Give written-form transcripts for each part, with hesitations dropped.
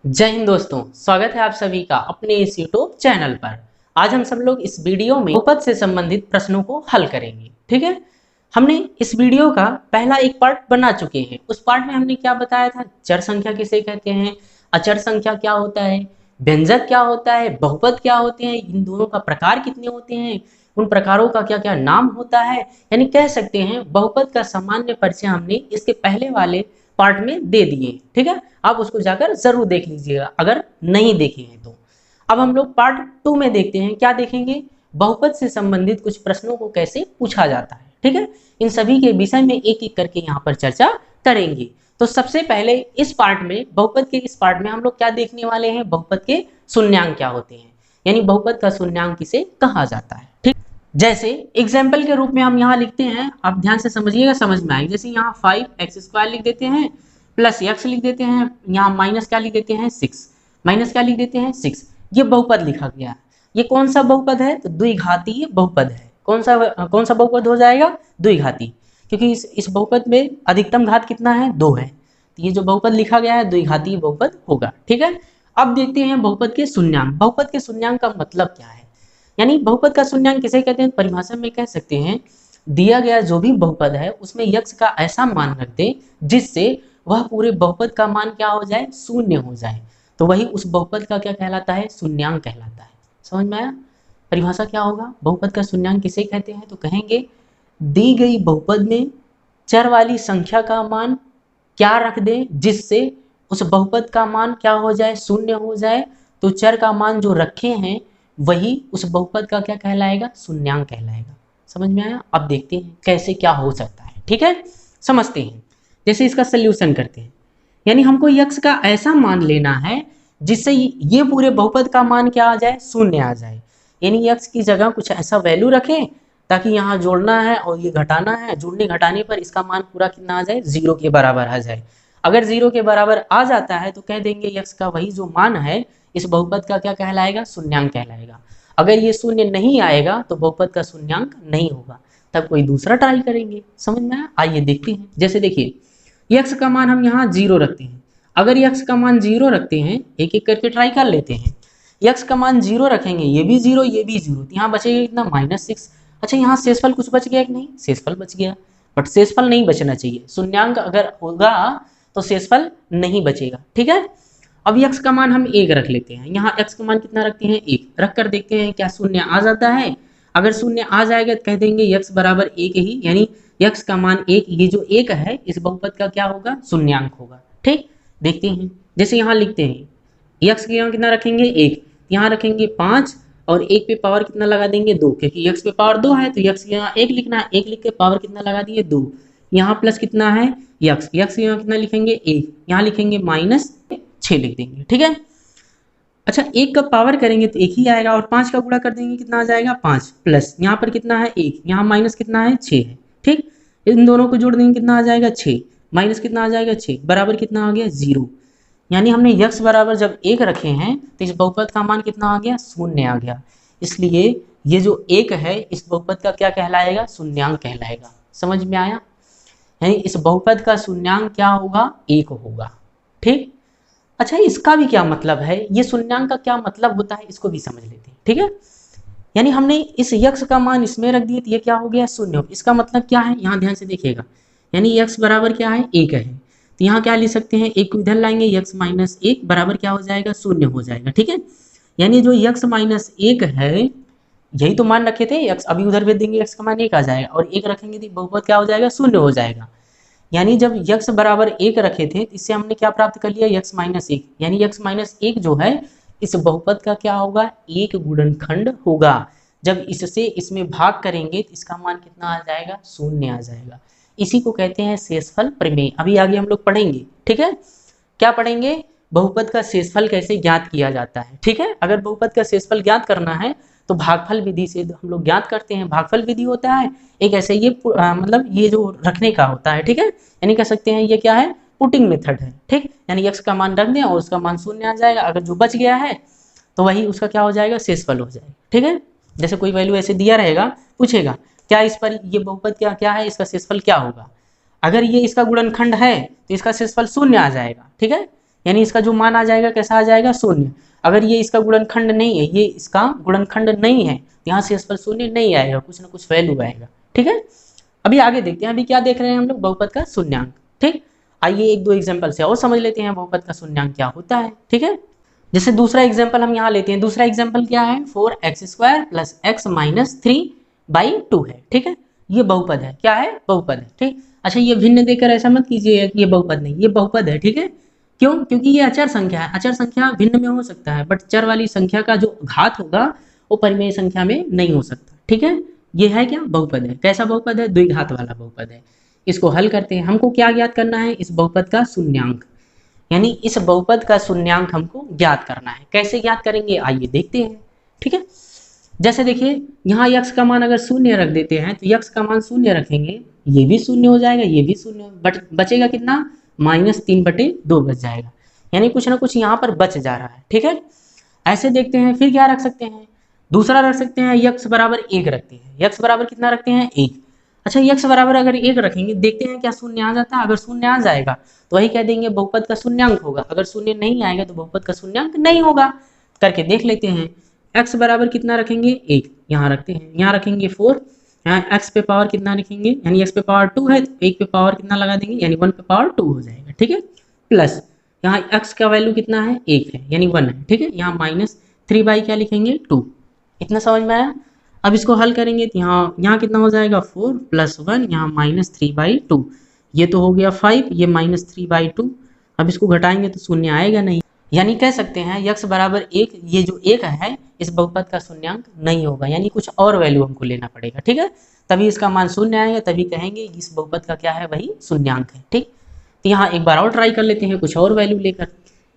जय हिंद दोस्तों, स्वागत है आप सभी का अपने इस यूट्यूब चैनल पर। आज हम सब लोग इस वीडियो में बहुपद से संबंधित प्रश्नों को हल करेंगे। ठीक है, हमने इस वीडियो का पहला एक पार्ट बना चुके हैं। उस पार्ट में हमने क्या बताया था, चर संख्या किसे कहते हैं, अचर संख्या क्या होता है, व्यंजक क्या होता है, बहुपद क्या होते हैं, इन दोनों का प्रकार कितने होते हैं, उन प्रकारों का क्या क्या नाम होता है। यानी कह सकते हैं बहुपद का सामान्य परिचय हमने इसके पहले वाले पार्ट में दे दिए। ठीक है, आप उसको जाकर जरूर देख लीजिएगा अगर नहीं देखे हैं तो। अब हम लोग पार्ट 2 में देखते हैं, क्या देखेंगे, बहुपद से संबंधित कुछ प्रश्नों को कैसे पूछा जाता है। ठीक है, इन सभी के विषय में एक एक करके यहाँ पर चर्चा करेंगे। तो सबसे पहले इस पार्ट में, बहुपद के इस पार्ट में हम लोग क्या देखने वाले हैं, बहुपद के शून्यांक क्या होते हैं, यानी बहुपद का शून्यांक किसे कहा जाता है। ठीक, जैसे एग्जाम्पल के रूप में हम यहाँ लिखते हैं, आप ध्यान से समझिएगा, समझ में आएगा। जैसे यहाँ 5x² लिख देते हैं, प्लस x लिख देते हैं, यहाँ माइनस क्या लिख देते हैं 6, माइनस क्या लिख देते हैं 6। ये बहुपद लिखा गया है। ये कौन सा बहुपद है, तो द्विघातीय बहुपद है। कौन सा बहुपद हो जाएगा, द्विघाती, क्योंकि इस बहुपद में अधिकतम घात कितना है, 2 है। तो ये जो बहुपद लिखा गया है द्विघातीय बहुपद होगा। ठीक है, अब देखते हैं बहुपद के शून्यांक। बहुपद के शून्यांक का मतलब क्या है, यानी बहुपद का शून्यांक किसे कहते हैं, परिभाषा में कह सकते हैं दिया गया जो भी बहुपद है उसमें यक्ष का ऐसा मान रख दे जिससे वह पूरे बहुपद का मान क्या हो जाए, शून्य हो जाए, तो वही उस बहुपद का क्या कहलाता है, शून्यांक कहलाता है। समझ में आया, परिभाषा क्या होगा, बहुपद का शून्यांक किसे कहते हैं, तो कहेंगे दी गई बहुपद में चर वाली संख्या का मान क्या रख दे जिससे उस बहुपद का मान क्या हो जाए, शून्य हो जाए। तो चर का मान जो रखे हैं वही उस बहुपद का क्या कहलाएगा, शून्यांक कहलाएगा। समझ में आया, अब देखते हैं कैसे क्या हो सकता है। ठीक है, समझते हैं। जैसे इसका सल्यूशन करते हैं, यानी हमको यक्ष का ऐसा मान लेना है जिससे ये पूरे बहुपद का मान क्या आ जाए, शून्य आ जाए। यानी यक्ष की जगह कुछ ऐसा वैल्यू रखें ताकि यहाँ जोड़ना है और ये घटाना है, जोड़ने घटाने पर इसका मान पूरा कितना आ जाए, 0 के बराबर आ जाए। अगर 0 के बराबर आ जाता है तो कह देंगे यक्ष का वही जो मान है इस बहुपद का क्या कहलाएगा, शून्यांक कहलाएगा। अगर ये शून्य नहीं आएगा तो बहुपद का शून्यांक नहीं होगा, तब कोई दूसरा ट्राई करेंगे। समझ में आया, आइए देखते हैं। जैसे देखिए यक्ष का मान हम यहाँ 0 रखते हैं। अगर यक्ष का मान 0 रखते हैं, एक एक करके ट्राई कर लेते हैं। यक्ष का मान 0 रखेंगे, ये भी 0, ये भी 0, तो यहाँ बचेगा कितना, -6। अच्छा, यहाँ शेषफल कुछ बच गया कि नहीं, शेषफल बच गया, बट शेषफल नहीं बचना चाहिए। शून्यांक अगर होगा तो शेषफल नहीं बचेगा। ठीक है, अब यक्ष का मान हम 1 रख लेते हैं। यहाँ यक्ष का मान कितना रखते हैं, 1 रख कर देखते हैं क्या शून्य आ जाता है। अगर शून्य आ जाएगा तो कह देंगे यक्ष बराबर 1 ही, यानी यक्ष का मान 1, ये जो 1 है इस बहुपद का क्या होगा, शून्यांक होगा। ठीक, देखते हैं। जैसे यहाँ लिखते हैं यक्ष के यहाँ कितना रखेंगे, 1, यहाँ रखेंगे 5 और 1 पे पावर कितना लगा देंगे, 2, क्योंकि यक्ष पे पावर 2 है तो यक्ष के यहाँ 1 लिखना है। 1 लिख के पावर कितना लगा दिए, 2। यहाँ प्लस कितना है, यक्ष के यहाँ कितना लिखेंगे, 1, यहाँ लिखेंगे -6 लिख देंगे। ठीक है, अच्छा 1 का पावर करेंगे तो 1 ही आएगा और 5 का गुणा कर देंगे कितना आ जाएगा, 5, प्लस यहाँ पर कितना है 1, यहाँ माइनस कितना है 6 है। ठीक, इन दोनों को जोड़ देंगे कितना आ जाएगा 6, माइनस कितना आ जाएगा 6, बराबर कितना आ गया 0। यानी हमने यक्ष बराबर जब 1 रखे हैं तो इस बहुपद का मान कितना आ गया, शून्य आ गया। इसलिए ये जो 1 है इस बहुपद का क्या कहलाएगा, शून्यांक कहलाएगा। समझ में आया, यानी इस बहुपद का शून्यांक क्या होगा, 1 होगा। ठीक, अच्छा इसका भी क्या मतलब है, ये शून्यांक का क्या मतलब होता है इसको भी समझ लेते हैं। ठीक है, यानी हमने इस यक्ष का मान इसमें रख दिया तो ये क्या हो गया, शून्य। इसका मतलब क्या है, यहाँ ध्यान से देखिएगा, यानी यक्ष बराबर क्या है, 1 है, तो यहाँ क्या लिख सकते हैं, 1 को इधर लाएंगे, यक्ष -1 बराबर क्या हो जाएगा, शून्य हो जाएगा। ठीक है, यानी जो यक्ष -1 है यही तो मान रखे थे, यक्ष अभी उधर भेज देंगे, यक्ष का मान 1 आ जाएगा और 1 रखेंगे तो बहुपद क्या हो जाएगा, शून्य हो जाएगा। यानी जब यक्ष बराबर 1 रखे थे इससे हमने क्या प्राप्त कर लिया, यक्ष -1, यानी यक्ष -1 जो है इस बहुपद का क्या होगा, एक गुणनखंड होगा। जब इससे इसमें भाग करेंगे तो इसका मान कितना आ जाएगा, शून्य आ जाएगा। इसी को कहते हैं शेषफल प्रमेय। अभी आगे हम लोग पढ़ेंगे। ठीक है, क्या पढ़ेंगे, बहुपद का शेषफल कैसे ज्ञात किया जाता है। ठीक है, अगर बहुपद का शेषफल ज्ञात करना है तो भागफल विधि से हम लोग ज्ञात करते हैं। भागफल विधि होता है एक ऐसे, ये मतलब ये जो रखने का होता है। ठीक है, यानी कह सकते हैं ये क्या है, पुटिंग मेथड है। ठीक, यानी यक्ष का मान रख दें और उसका मान शून्य आ जाएगा। अगर जो बच गया है तो वही उसका क्या हो जाएगा, शेषफल हो जाएगा। ठीक है, जैसे कोई वैल्यू ऐसे दिया रहेगा, पूछेगा क्या इस पर ये बहुपद क्या क्या है, इसका शेषफल क्या होगा। अगर ये इसका गुणनखंड है तो इसका शेषफल शून्य आ जाएगा। ठीक है, यानी इसका जो मान आ जाएगा कैसा आ जाएगा, शून्य। अगर ये इसका गुणनखंड नहीं है, ये इसका गुणनखंड नहीं है, तो यहाँ शेषफल शून्य नहीं आएगा, कुछ ना कुछ वैल्यू आएगा। ठीक है, अभी आगे देखते हैं। अभी क्या देख रहे हैं हम लोग, बहुपद का शून्यांक। ठीक, आइए एक दो एग्जाम्पल से और समझ लेते हैं बहुपद का शून्यांक क्या होता है। ठीक है, जैसे दूसरा एग्जाम्पल हम यहाँ लेते हैं। दूसरा एग्जाम्पल क्या है, 4x² + x - 3/2 है। ठीक है, ये बहुपद है, क्या है, बहुपद है। ठीक, अच्छा ये भिन्न देकर ऐसा मत कीजिए कि ये बहुपद नहीं, ये बहुपद है। ठीक है, क्यों, क्योंकि ये अचर संख्या है। अचर संख्या भिन्न में हो सकता है, बट चर वाली संख्या का जो घात होगा वो परिमेय संख्या में नहीं हो सकता। ठीक है, ये है क्या, बहुपद है। कैसा बहुपद है, द्विघात वाला बहुपद है। इसको हल करते हैं। हमको क्या ज्ञात करना है, इस बहुपद का शून्यांक, यानी इस बहुपद का शून्यांक हमको ज्ञात करना है। कैसे ज्ञात करेंगे, आइए देखते हैं। ठीक है, जैसे देखिए यहाँ x का मान अगर शून्य रख देते हैं, तो x का मान शून्य रखेंगे, ये भी शून्य हो जाएगा, ये भी शून्य, बट बचेगा कितना, -3/2 बच जाएगा, यानी कुछ ना कुछ यहाँ पर बच जा रहा है। ठीक है, ऐसे देखते हैं। फिर क्या रख सकते हैं, दूसरा रख सकते हैं, x बराबर 1 रखते हैं। x बराबर कितना रखते हैं, 1। अच्छा x बराबर अगर 1 रखेंगे, देखते हैं क्या शून्य आ जाता है। अगर शून्य आ जाएगा तो वही कह देंगे बहुपद का शून्यांक होगा। अगर शून्य नहीं आएगा तो बहुपद का शून्यांक नहीं होगा। करके देख लेते हैं। x बराबर कितना रखेंगे, 1 यहाँ रखते हैं, यहाँ रखेंगे 4, यहाँ x पे पावर कितना लिखेंगे, यानी x पे पावर 2 है, तो 1 पे पावर कितना लगा देंगे, यानी 1 पे पावर 2 हो जाएगा। ठीक है, प्लस यहाँ x का वैल्यू कितना है, 1 है, यानी 1 है। ठीक है, यहाँ -3 क्या लिखेंगे, 2। इतना समझ में आया। अब इसको हल करेंगे तो यहाँ कितना हो जाएगा, 4 + 1, यहाँ -3/2, ये तो हो गया 5, ये -3/2। अब इसको घटाएंगे तो शून्य आएगा नहीं, यानी कह सकते हैं x बराबर 1, ये जो 1 है इस बहुपद का शून्यांक नहीं होगा, यानी कुछ और वैल्यू हमको लेना पड़ेगा। ठीक है, तभी इसका मान शून्य आएगा, तभी कहेंगे इस बहुपद का क्या है, वही शून्यांक है। ठीक, तो यहाँ एक बार और ट्राई कर लेते हैं कुछ और वैल्यू लेकर।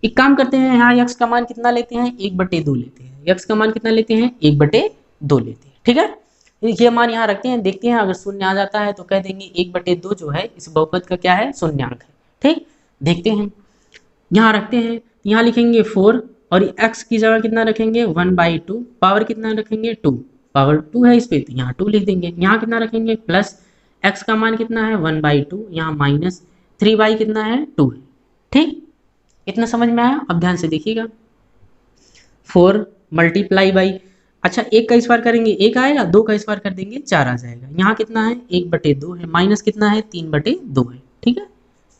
एक काम करते हैं, यहाँ x का मान कितना लेते हैं, 1/2 लेते हैं। x का मान कितना लेते हैं, 1/2 लेते हैं। ठीक है, ये मान यहाँ रखते हैं, देखते हैं अगर शून्य आ जाता है तो कह देंगे 1/2 जो है इस बहुपद का क्या है, शून्यांक है। ठीक, देखते हैं, यहाँ रखते हैं, यहाँ लिखेंगे 4 और x की जगह कितना रखेंगे, 1/2, पावर कितना रखेंगे, 2, पावर 2 है इस पे, तो यहाँ 2 लिख देंगे। यहाँ कितना रखेंगे, प्लस x का मान कितना है, 1/2, यहाँ -3 कितना है, 2 है। ठीक, इतना समझ में आया। अब ध्यान से देखिएगा, 4 × अच्छा 1 का स्क्वायर करेंगे 1 आएगा, 2 का स्क्वायर कर देंगे 4 आ जाएगा। यहाँ कितना है, 1/2 है, माइनस कितना है, 3/2 है। ठीक है,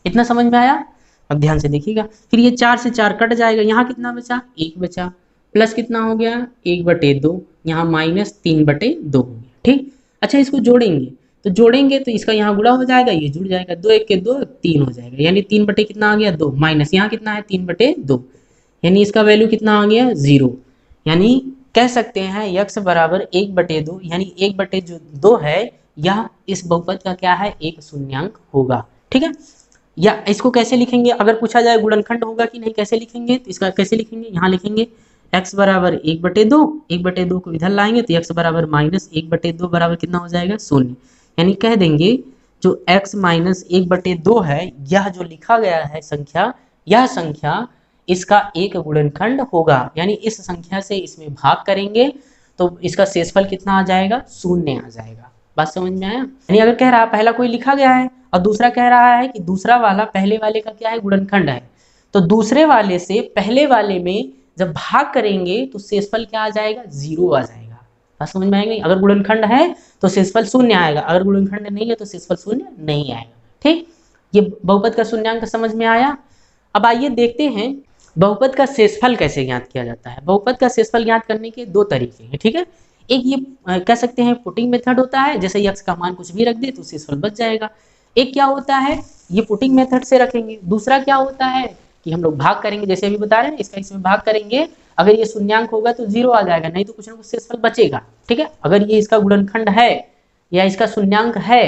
इतना समझ में आया। अब ध्यान से देखिएगा, फिर ये 4 से 4 कट जाएगा, यहाँ कितना बचा, 1 बचा, प्लस कितना हो गया, 1/2, यहाँ -3/2 हो गया। ठीक, अच्छा इसको जोड़ेंगे, तो जोड़ेंगे तो इसका यहाँ गुणा हो जाएगा, ये जुड़ जाएगा, 2 1 के 2 3 हो जाएगा, यानी 3 बटे कितना आ गया, 2, माइनस यहाँ कितना है, 3/2, यानी इसका वैल्यू कितना आ गया, 0। यानी कह सकते हैं x बराबर 1/2, यानी 1/2 है, यह इस बहुपद का क्या है, एक शून्यांक होगा। ठीक है, या इसको कैसे लिखेंगे, अगर पूछा जाए गुणनखंड होगा कि नहीं, कैसे लिखेंगे, तो इसका कैसे लिखेंगे, यहाँ लिखेंगे x बराबर 1/2, 1/2 को इधर लाएंगे तो x बराबर -1/2 बराबर कितना हो जाएगा, 0। यानी कह देंगे जो x - 1/2 है, यह जो लिखा गया है संख्या, यह संख्या इसका एक गुणनखंड होगा, यानी इस संख्या से इसमें भाग करेंगे तो इसका शेषफल कितना आ जाएगा, 0 आ जाएगा। बात समझ में आया। यानी अगर कह रहा पहला कोई लिखा गया है और दूसरा कह रहा है कि दूसरा वाला पहले वाले का क्या है, गुणनखंड है, तो दूसरे वाले से पहले वाले में जब भाग करेंगे तो शेषफल क्या आ जाएगा, 0 आ जाएगा। बात समझ में आएगी। अगर गुणनखंड है तो शेषफल 0 आएगा, अगर गुणनखंड नहीं है तो शेषफल 0 नहीं आएगा। ठीक, ये बहुपद का शून्यांक समझ में आया। अब आइए देखते हैं बहुपद का शेषफल कैसे ज्ञात किया जाता है। बहुपद का शेषफल ज्ञात करने के दो तरीके हैं। ठीक है, एक ये कह सकते हैं पुटिंग मेथड होता है, जैसे x का मान कुछ भी रख दे तो शेषफल बच जाएगा। एक क्या होता है, ये पुटिंग मेथड से रखेंगे। दूसरा क्या होता है कि हम लोग भाग करेंगे, जैसे अभी बता रहे हैं, इसका इसमें भाग करेंगे, अगर ये शून्यांक होगा तो 0 आ जाएगा, नहीं तो कुछ ना कुछ शेषफल बचेगा। ठीक है, अगर ये इसका गुणनखंड है या इसका शून्यांक है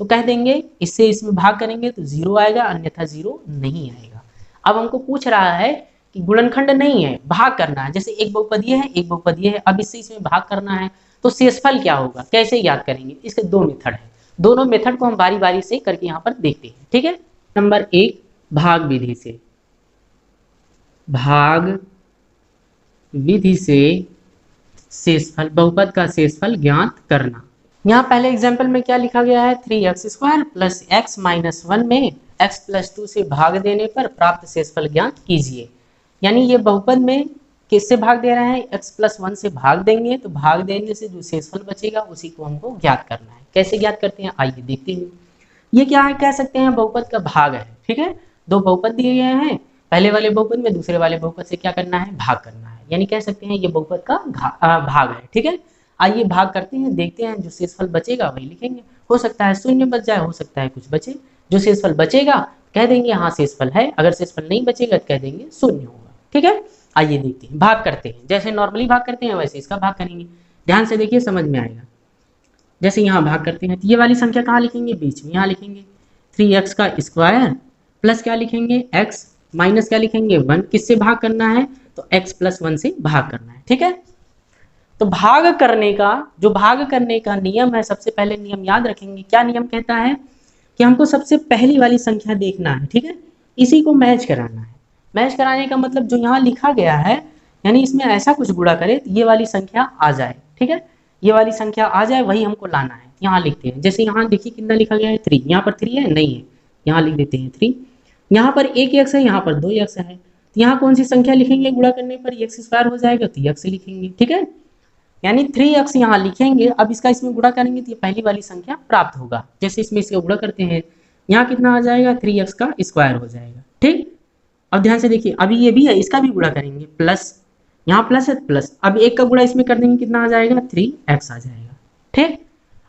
तो कह देंगे इससे इसमें भाग करेंगे तो 0 आएगा, अन्यथा 0 नहीं आएगा। अब हमको पूछ रहा है कि गुणनखंड नहीं है, भाग करना है, जैसे एक बहुपदीय है एक बहुपदीय है, अब इससे इसमें भाग करना है तो शेषफल क्या होगा, कैसे याद करेंगे, इसके दो मेथड है। दोनों मेथड को हम बारी बारी से करके यहाँ पर देखते हैं। ठीक है, नंबर 1 भाग विधि से, भाग विधि से शेषफल, बहुपद का शेषफल ज्ञात करना। यहाँ पहले एग्जाम्पल में क्या लिखा गया है, 3x² + x - 1 में x+2 से भाग देने पर प्राप्त शेषफल ज्ञात कीजिए। यानी ये बहुपद में किससे भाग दे रहे हैं, x+1 से भाग देंगे, तो भाग देने से जो शेषफल बचेगा उसी को हमको ज्ञात करना है। कैसे ज्ञात करते हैं आइए देखते हैं। ये क्या है, कह सकते हैं बहुपद का भाग है। ठीक है, दो बहुपद दिए गए हैं, पहले वाले बहुपद में दूसरे वाले बहुपद से क्या करना है, भाग करना है। यानी कह सकते हैं ये बहुपद का भाग है। ठीक है, आइए भाग करते हैं, देखते हैं जो शेषफल बचेगा वही लिखेंगे। हो सकता है शून्य बच जाए, हो सकता है कुछ बचे। जो शेषफल बचेगा कह देंगे हाँ शेषफल है, अगर शेषफल नहीं बचेगा कह देंगे शून्य होगा। ठीक है, आइए देखते हैं, भाग करते हैं। जैसे नॉर्मली भाग करते हैं वैसे इसका भाग करेंगे। ध्यान से देखिए, समझ में आएगा। जैसे यहाँ भाग करते हैं तो ये वाली संख्या कहाँ लिखेंगे, बीच में यहाँ लिखेंगे 3x का स्क्वायर प्लस क्या लिखेंगे x माइनस क्या लिखेंगे 1। किससे भाग करना है, तो x+1 से भाग करना है। ठीक है, तो भाग करने का नियम है, सबसे पहले नियम याद रखेंगे। क्या नियम कहता है कि हमको सबसे पहली वाली संख्या देखना है। ठीक है, इसी को मैच कराना है। मैच कराने का मतलब जो यहाँ लिखा गया है, यानी इसमें ऐसा कुछ गुणा करे तो ये वाली संख्या आ जाए। ठीक है, ये वाली संख्या आ जाए, वही हमको लाना है। यहाँ लिखते हैं, जैसे यहाँ देखिए कितना लिखा गया है 3, यहाँ पर 3 है नहीं है, यहाँ लिख देते हैं 3। यहाँ पर एक x है, यहाँ पर 2x है, तो यहाँ कौन सी संख्या लिखेंगे गुणा करने पर, x² हो जाएगा तो x लिखेंगे। ठीक है, यानी 3x यहाँ लिखेंगे। अब इसका इसमें गुणा करेंगे तो ये पहली वाली संख्या प्राप्त होगा। जैसे इसमें इसका गुणा करते हैं, यहाँ कितना आ जाएगा 3x का स्क्वायर हो जाएगा। ठीक, अब ध्यान से देखिए, अभी ये भी है, इसका भी गुणा करेंगे, प्लस यहाँ प्लस है प्लस, अब एक का गुणा इसमें कर देंगे, कितना आ जाएगा 3x आ जाएगा। ठीक,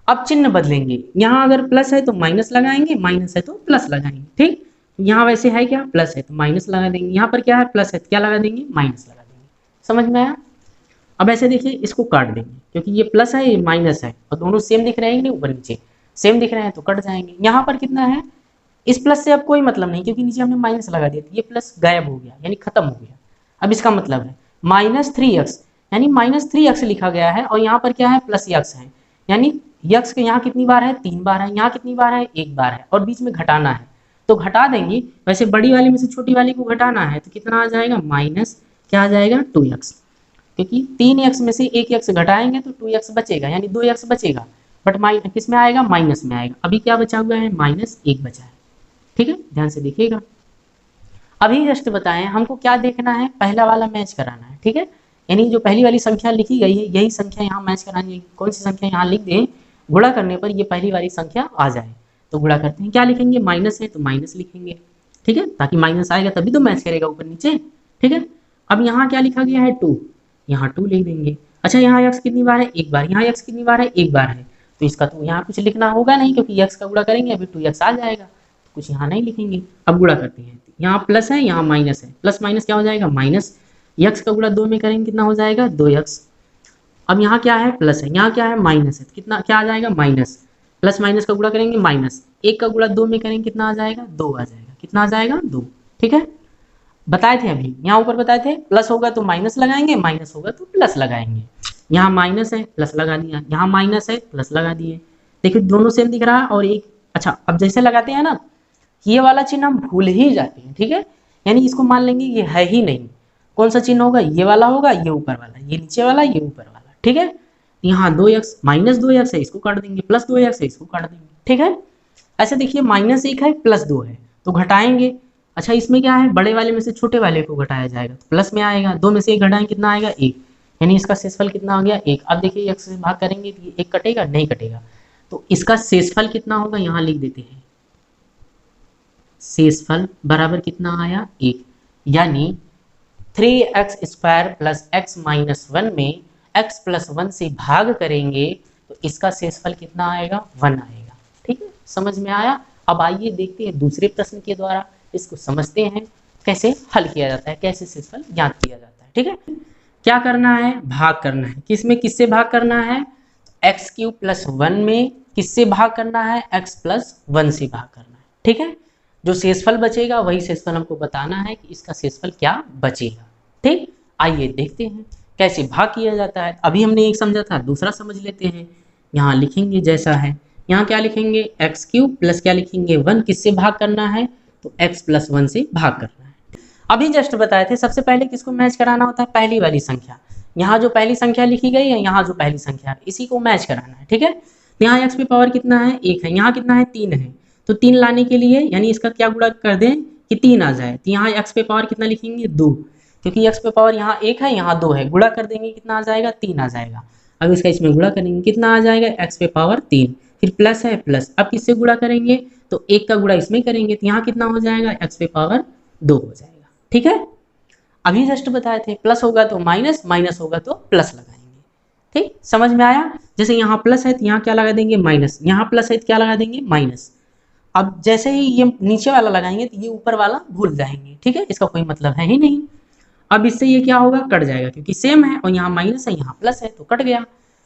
अब चिन्ह बदलेंगे, यहाँ अगर प्लस है तो माइनस लगाएंगे, माइनस है तो प्लस लगाएंगे। ठीक, यहाँ वैसे है क्या, प्लस है तो माइनस लगा देंगे, यहाँ पर क्या है प्लस है तो क्या लगा देंगे, माइनस लगा देंगे। समझ में आया। अब ऐसे देखिए, इसको काट देंगे, क्योंकि ये प्लस है ये माइनस है और दोनों सेम दिख रहे हैं ऊपर नीचे सेम दिख रहे हैं तो कट जाएंगे। यहाँ पर कितना है, इस प्लस से अब कोई मतलब नहीं, क्योंकि नीचे हमने माइनस लगा दिया, तो ये प्लस गायब हो गया, यानी खत्म हो गया। अब इसका मतलब है -3x, यानी -3x लिखा गया है, और यहाँ पर क्या है प्लस x है, यानी x के यहाँ कितनी बार है 3 बार है, यहाँ कितनी बार है 1 बार है, और बीच में घटाना है तो घटा देंगे। वैसे बड़ी वाले में से छोटी वाली को घटाना है तो कितना आ जाएगा, माइनस क्या आ जाएगा 2x, क्योंकि 3x में से 1x घटाएंगे तो 2x बचेगा, यानी 2x बचेगा, बट किस में आएगा, माइनस में आएगा। अभी क्या बचा हुआ है, -1 बचा है। ठीक है, ध्यान से देखिएगा। अभी जस्ट बताएं हमको क्या देखना है, पहला वाला मैच कराना है। ठीक है, यानी जो पहली वाली संख्या लिखी गई है यही संख्या यहाँ मैच करानी है। कौन सी संख्या यहाँ लिख दें, गुणा करने पर ये पहली वाली संख्या आ जाए, तो गुणा करते हैं, क्या लिखेंगे, माइनस है तो माइनस लिखेंगे। ठीक है, ताकि माइनस आएगा तभी तो मैच करेगा ऊपर नीचे। ठीक है, अब यहाँ क्या लिखा गया है 2, यहाँ 2 लिख देंगे। अच्छा, यहाँ x कितनी बार है, 1 बार, यहाँ x कितनी बार है, 1 बार है, तो इसका तो यहाँ कुछ लिखना होगा नहीं, क्योंकि x का गुणा करेंगे अभी 2x आ जाएगा, तो कुछ यहाँ नहीं लिखेंगे। अब गुणा करते हैं, यहाँ प्लस है यहाँ माइनस है, प्लस माइनस क्या हो जाएगा माइनस, x का गुणा 2 में करेंगे कितना हो जाएगा 2x। अब यहाँ क्या है प्लस है, यहाँ क्या है माइनस है, तो कितना क्या आ जाएगा माइनस, प्लस माइनस का गुणा करेंगे माइनस, 1 का गुणा 2 में करेंगे कितना आ जाएगा 2 आ जाएगा, कितना आ जाएगा 2। ठीक है, बताए थे अभी, यहाँ ऊपर बताए थे प्लस होगा तो माइनस लगाएंगे, माइनस होगा तो प्लस लगाएंगे। यहाँ माइनस है प्लस लगा दिया, यहाँ माइनस है प्लस लगा दिए। देखिए दोनों सेम दिख रहा है और एक, अच्छा अब जैसे लगाते हैं ना, ये वाला चिन्ह हम भूल ही जाते हैं। ठीक है, यानी इसको मान लेंगे ये है ही नहीं। कौन सा चिन्ह होगा, ये वाला होगा, ये ऊपर वाला, ये नीचे वाला, ये ऊपर वाला। ठीक है, यहाँ 2x -2x है, इसको काट देंगे, प्लस 2x है, इसको काट देंगे। ठीक है, ऐसे देखिए -1 है प्लस 2 है तो घटाएंगे। अच्छा, इसमें क्या है, बड़े वाले में से छोटे वाले को घटाया जाएगा तो प्लस में आएगा, 2 में से 1 घटाएंगे कितना आएगा 1, यानी इसका शेषफल कितना आ गया 1। अब देखिए x से भाग करेंगे तो 1 कटेगा नहीं कटेगा, तो इसका शेषफल कितना होगा, यहाँ लिख देते हैं, शेषफल बराबर कितना आया 1, यानी 3x² + x - 1 में x+1 से भाग करेंगे तो इसका शेषफल कितना आएगा 1 आएगा। ठीक है, समझ में आया। अब आइए देखते हैं दूसरे प्रश्न के द्वारा, इसको समझते हैं कैसे हल किया जाता है, कैसे शेषफल ज्ञात किया जाता है। ठीक है, क्या करना है, भाग करना है। किसमें किससे भाग करना है, x³ + 1 में किससे भाग करना है, x+1 से भाग करना है। ठीक है, जो शेषफल बचेगा वही शेषफल हमको बताना है कि इसका शेषफल क्या बचेगा। ठीक, आइए देखते हैं कैसे भाग किया जाता है। अभी हमने एक समझा था, दूसरा समझ लेते हैं। यहाँ लिखेंगे जैसा है, यहाँ क्या लिखेंगे x³ प्लस क्या लिखेंगे 1, किससे भाग करना है, तो x+1 से भाग करना है। अभी जस्ट बताए थे सबसे पहले किसको मैच कराना होता है, पहली वाली संख्या। यहाँ जो पहली संख्या लिखी गई है, यहाँ जो पहली संख्या है, इसी को मैच कराना है। ठीक है, यहाँ x पे पावर कितना है 1 है, यहाँ कितना है 3 है, तो 3 लाने के लिए यानी इसका क्या गुणा कर दें कि 3 आ जाए, तो यहाँ x पे पावर कितना लिखेंगे 2, क्योंकि x पे पावर यहाँ 1 है यहाँ 2 है, गुणा कर देंगे कितना आ जाएगा 3 आ जाएगा। अब इसका इसमें गुणा करेंगे कितना आ जाएगा x पे पावर 3, फिर प्लस है प्लस, अब किससे गुणा करेंगे तो 1 का गुणा इसमें करेंगे तो यहाँ कितना हो जाएगा x पे पावर 2 हो जाएगा। ठीक है, अभी जस्ट बताए थे प्लस होगा तो माइनस, माइनस होगा तो प्लस लगाएंगे। ठीक, समझ में आया। जैसे यहाँ प्लस है तो यहाँ क्या लगा देंगे माइनस, यहाँ प्लस है तो क्या लगा देंगे माइनस। अब जैसे ही ये नीचे वाला लगाएंगे तो ये ऊपर वाला भूल जाएंगे। ठीक है, इसका कोई मतलब है ही नहीं। अब इससे ये क्या होगा कट जाएगा, क्योंकि सेम है और यहाँ माइनस है यहाँ प्लस है तो कट गया।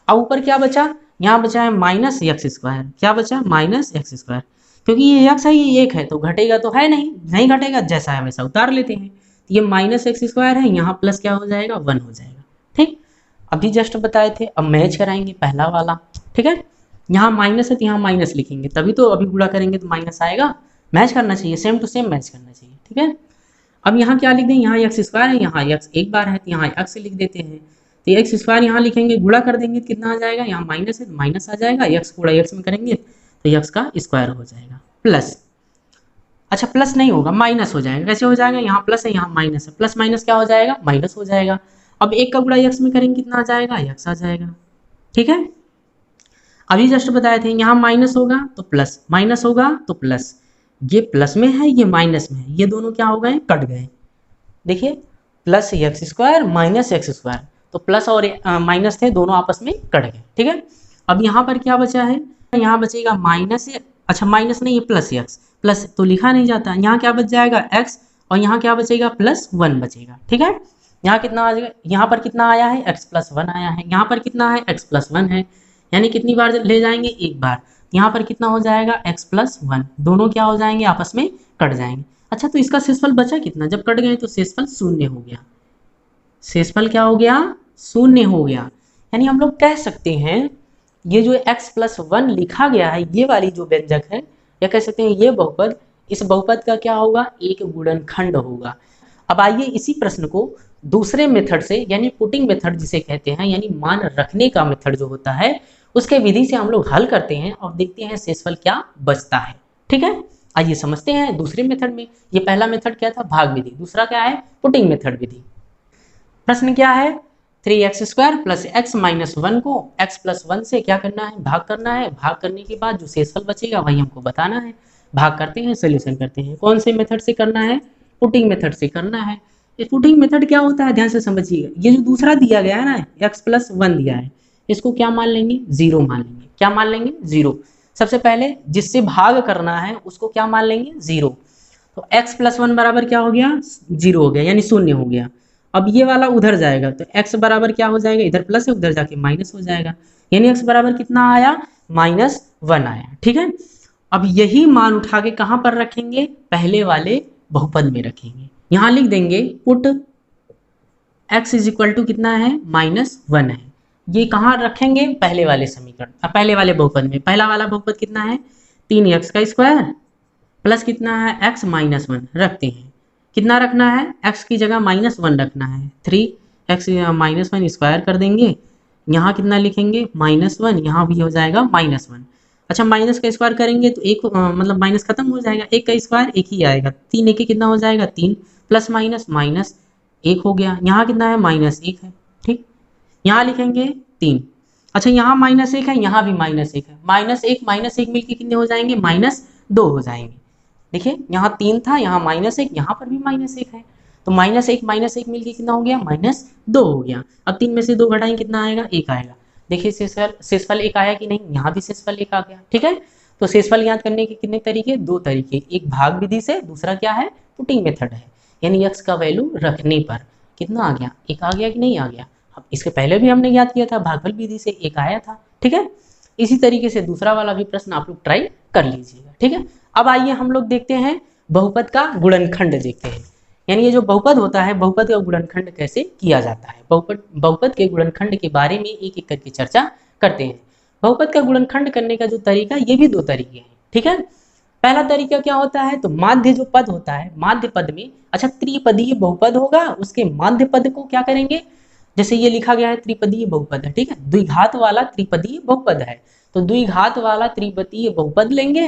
अब ऊपर क्या बचा, यहाँ बचा है माइनस एक्स स्क्वायर, क्या बचा माइनस एक्स स्क्वायर, क्योंकि ये एक्स है ये एक है तो घटेगा तो है नहीं, नहीं घटेगा, जैसा है वैसा उतार लेते हैं। तो ये माइनस एक्स स्क्वायर है, यहाँ प्लस क्या हो जाएगा 1 हो जाएगा। ठीक, अभी जस्ट बताए थे, अब मैच कराएंगे पहला वाला। ठीक है, यहाँ माइनस है तो यहाँ माइनस लिखेंगे, तभी तो अभी गुणा करेंगे तो माइनस आएगा। मैच करना चाहिए, सेम टू सेम मैच करना चाहिए। ठीक है, अब यहाँ क्या लिख दें, यहाँ एक्स स्क्वायर है, यहाँ एक्स एक बार है तो यहाँ एक्स लिख देते हैं। तो एक्स स्क्वायर यहाँ लिखेंगे, गुणा कर देंगे तो कितना आ जाएगा, यहाँ माइनस है तो माइनस आ जाएगा, एक्स गुणा एक्स में करेंगे तो एक्स का स्क्वायर हो जाएगा प्लस। अच्छा प्लस नहीं होगा माइनस हो जाएगा, कैसे हो जाएगा, यहाँ प्लस है यहाँ माइनस है, प्लस माइनस क्या हो जाएगा माइनस हो जाएगा। अब 1 का गुणा एक्स में करेंगे कितना आ जाएगा एक्स आ जाएगा। ठीक है, अभी जस्ट बताए थे यहाँ माइनस होगा तो प्लस, माइनस होगा तो प्लस, ये प्लस में है ये माइनस में है, ये दोनों क्या हो गए कट गए। देखिए plus x square minus x square, तो प्लस और माइनस थे दोनों आपस में कट गए। ठीक है, अब यहाँ पर क्या बचा है, यहाँ बचेगा माइनस, अच्छा माइनस नहीं ये प्लस एक्स, प्लस तो लिखा नहीं जाता, यहाँ क्या बच जाएगा एक्स और यहाँ क्या बचेगा +1 बचेगा। ठीक है, यहाँ कितना आ जाएगा, यहाँ पर कितना आया है x+1 आया है, यहाँ पर कितना है x+1 है, यानी कितनी बार ले जाएंगे एक बार, यहाँ पर कितना हो जाएगा x+1, दोनों क्या हो जाएंगे आपस में कट जाएंगे। अच्छा तो इसका शेषफल बचा कितना, जब कट गए तो शेषफल 0 हो गया, शेषफल क्या हो गया 0 हो गया। यानी हम लोग कह सकते हैं ये जो x+1 लिखा गया है ये वाली जो व्यंजक है, या कह सकते हैं ये बहुपद, इस बहुपद का क्या होगा एक गुणनखंड होगा। अब आइए इसी प्रश्न को दूसरे मेथड से, यानी पुटिंग मेथड जिसे कहते हैं, यानी मान रखने का मेथड जो होता है उसके विधि से हम लोग हल करते हैं और देखते हैं शेषफल क्या बचता है। ठीक है, आइए समझते हैं दूसरे मेथड में। ये पहला मेथड क्या था भाग विधि, दूसरा क्या है पुटिंग मेथड विधि। प्रश्न क्या है 3x² + x - 1 को x+1 से क्या करना है भाग करना है, भाग करने के बाद जो शेषफल बचेगा वही हमको बताना है। भाग करते हैं सोल्यूशन करते हैं, कौन से मेथड से करना है पुटिंग मेथड से करना है। ये पुटिंग मेथड क्या होता है ध्यान से समझिएगा, ये जो दूसरा दिया गया है ना x+1 दिया है, इसको क्या मान लेंगे 0 मान लेंगे, क्या मान लेंगे 0। सबसे पहले जिससे भाग करना है उसको क्या मान लेंगे 0, तो x+1 बराबर क्या हो गया 0 हो गया यानी 0 हो गया। अब ये वाला उधर जाएगा तो x बराबर क्या हो जाएगा, इधर प्लस है उधर जाके माइनस हो जाएगा, यानी x बराबर कितना आया -1 आया। ठीक है, अब यही मान उठा के कहां पर रखेंगे पहले वाले बहुपद में रखेंगे, यहां लिख देंगे पुट x = कितना है -1 है, ये कहां रखेंगे पहले वाले समीकरण, पहले वाले बहुपद में। पहला वाला बहुपद कितना है 3x² प्लस कितना है x - 1 रखते हैं, कितना रखना है x की जगह -1 रखना है, 3x - 1 स्क्वायर कर देंगे, यहाँ कितना लिखेंगे -1, यहाँ भी हो जाएगा -1। अच्छा माइनस का स्क्वायर करेंगे तो एक मतलब माइनस खत्म हो जाएगा, एक का स्क्वायर एक ही आएगा, 3 एक कितना हो जाएगा 3 प्लस माइनस -1 हो गया, यहाँ कितना है -1 है। ठीक, यहाँ लिखेंगे 3। अच्छा यहाँ -1 है यहाँ भी -1 है, -1 मिलके कितने हो जाएंगे -2 हो जाएंगे। देखिए यहाँ 3 था यहाँ -1 यहाँ पर भी -1 है, तो -1 मिलके कितना हो गया -2 हो गया। अब 3 में से 2 घटाएंगे कितना आएगा 1 आएगा। देखिए शेषफल 1 आया कि नहीं, यहाँ भी शेषफल 1 आ गया। ठीक है, तो शेषफल ज्ञात करने के कितने तरीके, 2 तरीके, एक भाग विधि से, दूसरा क्या है पुटिंग मेथड है, यानी x का वैल्यू रखने पर कितना आ गया 1 आ गया कि नहीं आ गया। अब इसके पहले भी हमने ज्ञात किया था भागफल विधि से 1 आया था। ठीक है, इसी तरीके से दूसरा वाला भी प्रश्न आप लोग ट्राई कर लीजिएगा। ठीक है, अब आइए हम लोग देखते हैं बहुपद का गुणनखंड देखते हैं, यानी ये जो बहुपद होता है बहुपद का गुणनखंड कैसे किया जाता है। बहुपद के गुणनखंड के बारे में एक एक करके चर्चा करते हैं। बहुपद का गुणनखंड करने का जो तरीका, ये भी 2 तरीके हैं। ठीक है, पहला तरीका क्या होता है, तो माध्य जो पद होता है माध्य पद में, अच्छा त्रिपदीय बहुपद होगा उसके माध्य पद को क्या करेंगे, जैसे ये लिखा गया है त्रिपदीय बहुपद है, ठीक है, द्विघात वाला त्रिपदीय बहुपद है, तो द्विघात वाला त्रिपदीय बहुपद लेंगे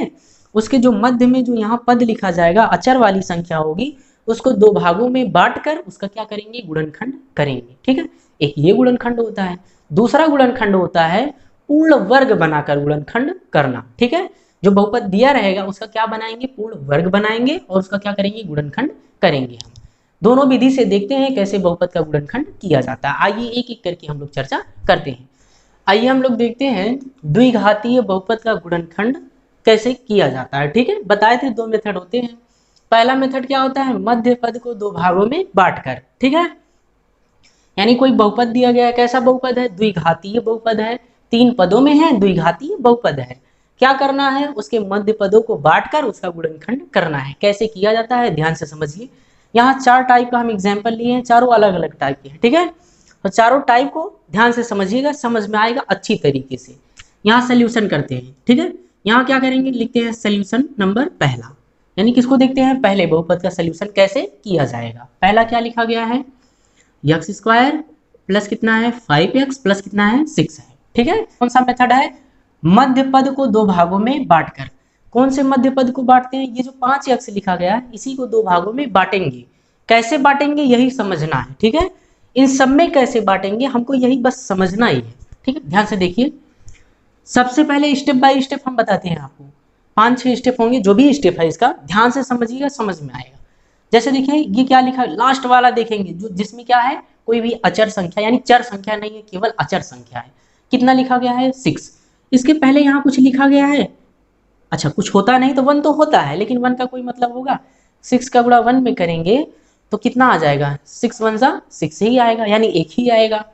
उसके जो मध्य में जो यहाँ पद लिखा जाएगा अचर वाली संख्या होगी, उसको दो भागों में बांटकर उसका क्या करेंगे, गुणनखंड करेंगे। ठीक है, एक ये गुणनखंड होता है। दूसरा गुणनखंड होता है पूर्ण वर्ग बनाकर गुणनखंड करना। ठीक है, जो बहुपद दिया रहेगा उसका क्या बनाएंगे, पूर्ण वर्ग बनाएंगे और उसका क्या करेंगे, गुणनखंड करेंगे। हम दोनों विधि से देखते हैं कैसे बहुपद का गुणनखंड किया जाता है। आइए एक एक करके हम लोग चर्चा करते हैं। आइए हम लोग देखते हैं द्विघातीय बहुपद का गुणनखंड कैसे किया जाता है। ठीक है, बताए थे दो मेथड होते हैं। पहला मेथड क्या होता है, मध्य पद को दो भागों में बांटकर। ठीक है, यानी कोई बहुपद दिया गया है, कैसा बहुपद है, द्विघातीय बहुपद है, तीन पदों में है, द्विघातीय बहुपद है। क्या करना है, उसके मध्य पदों को बांटकर उसका गुणनखंड करना है। कैसे किया जाता है ध्यान से समझिए। यहाँ चार टाइप का हम एग्जाम्पल लिए हैं, चारों अलग अलग टाइप के हैं। ठीक है, तो चारों टाइप को ध्यान से समझिएगा, समझ में आएगा अच्छी तरीके से। यहाँ सोल्यूशन करते हैं। ठीक है, यहाँ क्या करेंगे, लिखते हैं सोल्यूशन नंबर पहला, यानी किसको देखते हैं, पहले बहुपद का सोल्यूशन कैसे किया जाएगा। पहला क्या लिखा गया है, एक्स स्क्वायर प्लस कितना है 5x प्लस कितना है 6 है। ठीक है, कौन सा मेथड है, मध्य पद को दो भागों में बांटकर। कौन से मध्य पद को बांटते हैं, ये जो 5x लिखा गया है इसी को दो भागों में बांटेंगे। कैसे बांटेंगे यही समझना है। ठीक है, इन सब में कैसे बांटेंगे हमको यही बस समझना ही है। ठीक है, ध्यान से देखिए। सबसे पहले स्टेप बाय स्टेप हम बताते हैं आपको, 5-6 स्टेप होंगे, जो भी स्टेप है इसका ध्यान से समझिएगा, समझ में आएगा। जैसे देखिए ये क्या लिखा है, लास्ट वाला देखेंगे जो जिसमें क्या है, कोई भी अचर संख्या यानी चर संख्या नहीं है, केवल अचर संख्या है। कितना लिखा गया है 6। इसके पहले यहाँ कुछ लिखा गया है, अच्छा कुछ होता नहीं तो 1 तो होता है, लेकिन 1 का कोई मतलब होगा, 6 का गुणा 1 में करेंगे तो कितना आ जाएगा, 6 1 जा 6 ही आएगा, यानी एक ही आएगा,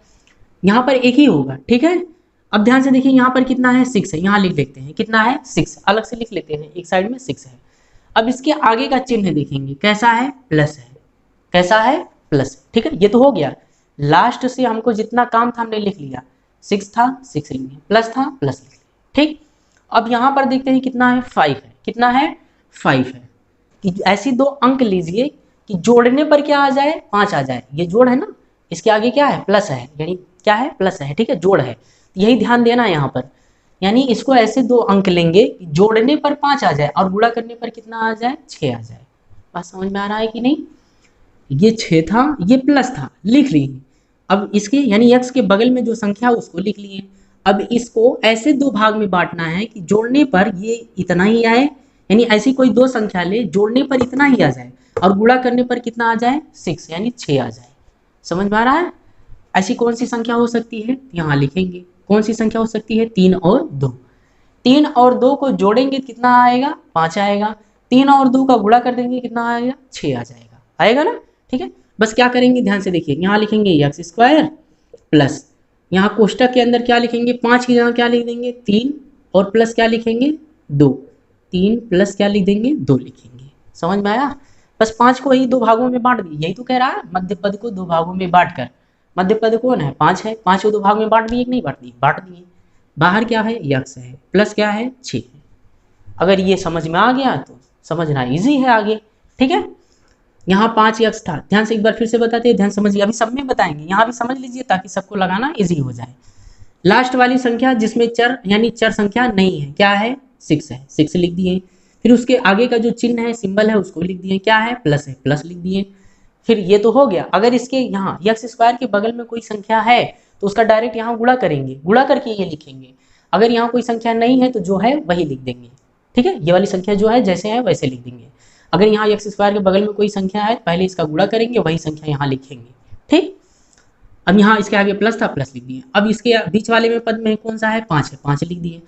यहाँ पर एक ही होगा। ठीक है, अब ध्यान से देखिए यहाँ पर कितना है 6 है, यहाँ लिख लेते हैं कितना है 6, अलग से लिख लेते हैं, एक साइड में 6 है। अब इसके आगे का चिन्ह देखेंगे कैसा है, प्लस है, कैसा है प्लस। ठीक है, ये तो हो गया, लास्ट से हमको जितना काम था हमने लिख लिया, 6 था 6 लिख लिया, प्लस था प्लस लिख लिया। ठीक, अब यहाँ पर देखते हैं कितना है 5 है, कितना है 5 है। कि ऐसी दो अंक लीजिए कि जोड़ने पर क्या आ जाए, 5 आ जाए। ये जोड़ है ना, इसके आगे क्या है प्लस है, यानी क्या है प्लस है। ठीक है, जोड़ है, यही ध्यान देना है यहाँ पर। यानी इसको ऐसे दो अंक लेंगे कि जोड़ने पर 5 आ जाए और गुणा करने पर कितना आ जाए 6 आ जाए। बात समझ में आ रहा है कि नहीं, ये 6 था ये प्लस था, लिख लिए। अब इसके यानी x के बगल में जो संख्या उसको लिख लिए। अब इसको ऐसे दो भाग में बांटना है कि जोड़ने पर ये इतना ही आए, यानी ऐसी कोई दो संख्या ले जोड़ने पर इतना ही आ जाए और गुणा करने पर कितना आ जाए 6, यानी 6 आ जाए। समझ में आ रहा है, ऐसी कौन सी संख्या हो सकती है, यहाँ लिखेंगे कौन सी संख्या हो सकती है, 3 और 2। 3 और 2 को जोड़ेंगे कितना आएगा 5 आएगा, 3 और 2 का गुणा कर देंगे कितना आएगा 6 आ जाएगा, आएगा ना। ठीक है, बस क्या करेंगे ध्यान से देखिए, यहाँ लिखेंगे एक्स स्क्वायर प्लस, यहाँ कोष्टक के अंदर क्या लिखेंगे, 5 की जगह क्या लिख देंगे 3 और प्लस क्या लिखेंगे 2, 3 प्लस क्या लिख देंगे 2 लिखेंगे। समझ में आया, बस 5 को ही दो भागों में बांट दिए, यही तो कह रहा है, मध्य पद को दो भागों में बांट कर। मध्य पद कौन है 5 है, 5 को दो भाग में बांट दिए कि नहीं बांट दिए, बांट दिए। बाहर क्या है यक्स है, प्लस क्या है 6 है। अगर ये समझ में आ गया तो समझना इजी है आगे। ठीक है, यहाँ 5 यक्स था, ध्यान से एक बार फिर से बताते हैं, ध्यान समझिए, अभी सब में बताएंगे, यहाँ भी समझ लीजिए ताकि सबको लगाना इजी हो जाए। लास्ट वाली संख्या जिसमें चर यानी चर संख्या नहीं है, क्या है 6 है, 6 लिख दिए। फिर उसके आगे का जो चिन्ह है सिंबल है उसको लिख दिए, क्या है प्लस है, प्लस लिख दिए। फिर ये तो हो गया, अगर इसके यहाँ एक्स स्क्वायर के बगल में कोई संख्या है तो उसका डायरेक्ट यहाँ गुणा करेंगे, गुणा करके ये लिखेंगे। अगर यहाँ कोई संख्या नहीं है तो जो है वही लिख देंगे। ठीक है, ये वाली संख्या जो है जैसे है वैसे लिख देंगे। अगर यहाँ एक्स स्क्वायर के बगल में कोई संख्या है पहले इसका गुणा करेंगे, वही संख्या यहाँ लिखेंगे। ठीक, अब यहाँ इसके आगे प्लस था प्लस लिख दिए। अब इसके बीच वाले में पद में कौन सा है 5 है, 5 लिख दिए।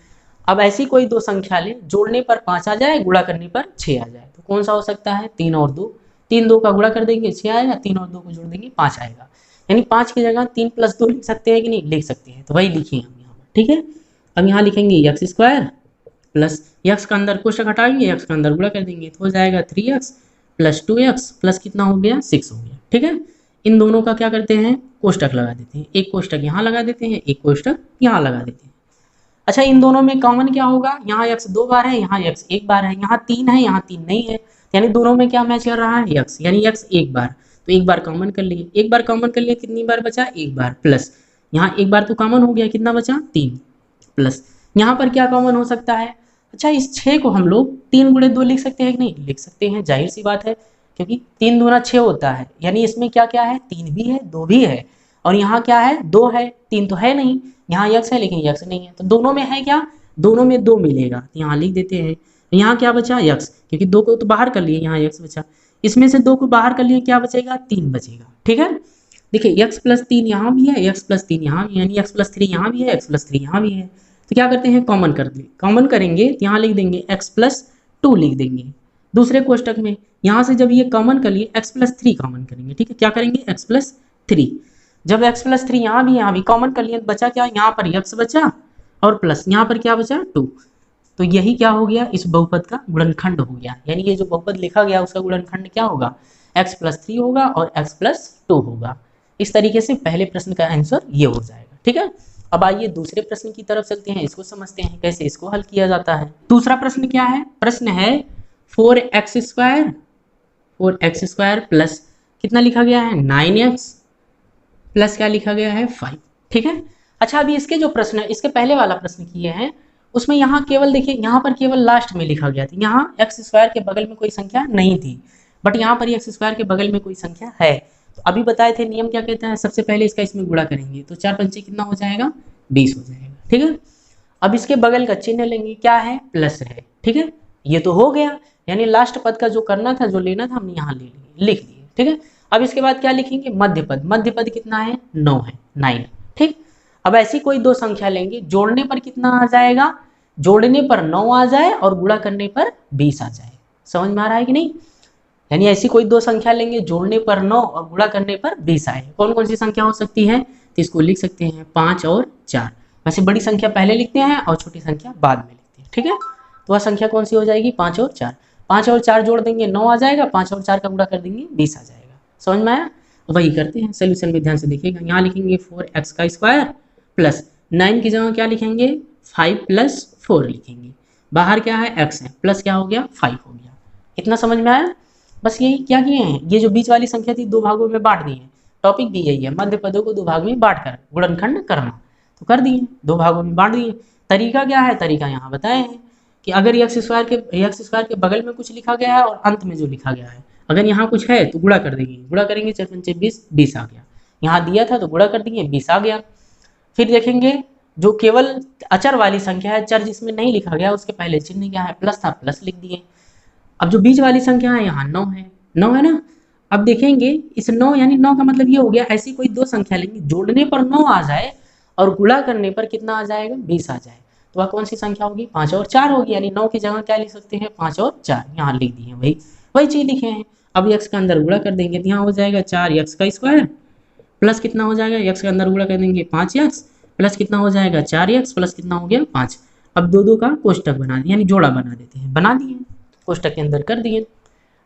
अब ऐसी कोई दो संख्या ले जोड़ने पर 5 आ जाए, गुणा करने पर 6 आ जाए, तो कौन सा हो सकता है 3 और 2। 3 2 का गुणा कर देंगे 6 आएगा, 3 और 2 को जोड़ देंगे 5 आएगा। यानी 5 की जगह 3 + 2 लिख सकते हैं कि नहीं, लिख सकते हैं, तो वही लिखिए हम यहाँ पर। ठीक है, अब यहाँ लिखेंगे एक्स स्क्वायर प्लस एक्स का अंदर कोष्टक हटाएंगे, एक्स का अंदर गुणा कर देंगे तो हो जाएगा 3x प्लस 2x प्लस कितना हो गया 6 हो गया। ठीक है, इन दोनों का क्या करते हैं कोष्टक लगा देते हैं, एक कोष्टक यहाँ लगा देते हैं, एक कोष्टक यहाँ लगा देते हैं। अच्छा, इन दोनों में कॉमन क्या होगा, यहाँ x 2 बार है, यहाँ x 1 बार है, यहाँ 3 है, यहाँ 3 नहीं है, यानी दोनों में क्या मैच कर रहा है x, यानी x 1 बार, तो एक बार कॉमन कर लिए, एक बार कॉमन कर लिए कितनी बार बचा 1 बार, प्लस यहाँ एक बार तो कॉमन हो गया, कितना बचा 3, प्लस यहाँ पर क्या कॉमन हो सकता है, अच्छा, इस 6 को हम लोग 3 गुणे 2 लिख सकते हैं कि नहीं? लिख सकते हैं, जाहिर सी बात है, क्योंकि 3 दूना 6 होता है, यानी इसमें क्या क्या है? 3 भी है, 2 भी है, और यहाँ क्या है? 2 है, 3 तो है नहीं। यहाँ यक्स है लेकिन यक्स नहीं है, तो दोनों में है क्या? दोनों में 2 मिलेगा, तो यहाँ लिख देते हैं। यहाँ क्या बचा? यक्स, क्योंकि 2 को तो बाहर कर लिए, यहाँ यक्स बचा। इसमें से 2 को बाहर कर लिए, क्या बचेगा? 3 बचेगा। ठीक है, देखिए यक्स प्लस 3 यहाँ भी है, यक्स प्लस 3 यहाँ भी है, यानी एक्स प्लस 3 यहाँ भी है, एक्स प्लस 3 यहाँ भी है। तो क्या करते हैं? कॉमन कर दे, कॉमन करेंगे तो यहाँ लिख देंगे एक्स प्लस 2 लिख देंगे दूसरे कोष्टक में। यहाँ से जब ये कॉमन कर लिए, एक्स प्लस 3 कॉमन करेंगे। ठीक है, क्या करेंगे? X plus 3। जब एक्स प्लस 3 यहाँ भी कॉमन कर लिए, बचा क्या? यहाँ पर एक्स बचा और प्लस यहाँ पर क्या बचा? 2। तो यही क्या हो गया? इस बहुपद का गुणनखंड हो गया, यानी ये जो बहुपद लिखा गया उसका गुणनखंड क्या होगा? एक्स प्लस 3 होगा और एक्स प्लस 2 होगा। इस तरीके से पहले प्रश्न का आंसर ये हो जाएगा। ठीक है, अब आइए दूसरे प्रश्न की तरफ चलते हैं, इसको समझते हैं कैसे इसको हल किया जाता है। दूसरा प्रश्न क्या है? प्रश्न है 4x² प्लस कितना लिखा गया है? 9x प्लस क्या लिखा गया है? 5। ठीक है, अच्छा अभी इसके जो प्रश्न है, इसके पहले वाला प्रश्न किए हैं, उसमें यहाँ केवल देखिए, यहाँ पर केवल लास्ट में लिखा गया था, यहाँ x² के बगल में कोई संख्या नहीं थी, बट यहाँ पर x² के बगल में कोई संख्या है। तो अभी बताए थे नियम क्या कहता है? सबसे पहले इसका इसमें गुणा करेंगे, तो 4 पंचे कितना हो जाएगा? 20 हो जाएगा। ठीक है, अब इसके बगल का चिन्ह लेंगे, क्या है? प्लस है। ठीक है, ये तो हो गया, यानी लास्ट पद का जो करना था, जो लेना था, हमने यहाँ ले लिए, लिख दिए। ठीक है, अब इसके बाद क्या लिखेंगे? मध्य पद। मध्य पद कितना है? 9 है, 9। ठीक, अब ऐसी कोई दो संख्या लेंगे, जोड़ने पर कितना आ जाएगा? जोड़ने पर 9 आ जाए और गुणा करने पर 20 आ जाए। समझ में आ रहा है कि नहीं? यानी ऐसी कोई दो संख्या लेंगे, जोड़ने पर 9 और गुणा करने पर 20 आए। कौन कौन सी संख्या हो सकती है? तो इसको लिख सकते हैं 5 और 4। वैसे बड़ी संख्या पहले लिखते हैं और छोटी संख्या बाद में लिखते हैं। ठीक है, तो वह संख्या कौन सी हो जाएगी? 5 और 4। 5 और 4 जोड़ देंगे, 9 आ जाएगा, 5 और 4 का गुणा कर देंगे, 20 आ जाएगा। समझ में आया? वही करते हैं, सोल्यूशन में ध्यान से देखिएगा। यहाँ लिखेंगे 4x² प्लस 9 की जगह क्या लिखेंगे? 5 + 4 लिखेंगे। बाहर क्या है? x है, प्लस क्या हो गया? 5 हो गया। इतना समझ में आया? बस यही क्या किए हैं, ये जो बीच वाली संख्या थी दो भागों में बांट दी है। टॉपिक भी यही है, मध्य पदों को दो भाग में बांट कर गुणनखंड करना। तो कर दिए, दो भागों में बांट दिए। तरीका क्या है? तरीका यहाँ बताए हैं कि अगर x² के बगल में कुछ लिखा गया है और अंत में जो लिखा गया है, अगर यहाँ कुछ है तो गुणा कर देंगे, गुणा करेंगे 4 पंचे 20, 20 आ गया। यहाँ दिया था तो गुणा कर दिए, 20 आ गया। फिर देखेंगे जो केवल अचर वाली संख्या है, चर जिसमें नहीं लिखा गया, उसके पहले चिन्ह क्या है? प्लस था, प्लस लिख दिए। अब जो बीच वाली संख्या है, यहाँ 9 है, 9 है ना। अब देखेंगे इस 9 यानी 9 का मतलब ये हो गया, ऐसी कोई दो संख्या लेंगे, जोड़ने पर 9 आ जाए और गुणा करने पर कितना आ जाएगा? 20 आ जाए। तो वह कौन सी संख्या होगी? 5 और 4 होगी। यानी 9 की जगह क्या लिख सकते हैं? 5 और 4। यहाँ लिख दिए, वही वही चीज लिखे हैं। अब x का अंदर गुणा कर देंगे तो यहाँ हो जाएगा 4x² प्लस कितना हो जाएगा? x के अंदर गुणा कर देंगे 5x प्लस कितना हो जाएगा? 4x प्लस कितना हो गया? 5। अब दो दो का कोष्टक बना दिए, यानी जोड़ा बना देते हैं, बना दिए, कोष्टक के अंदर कर दिए।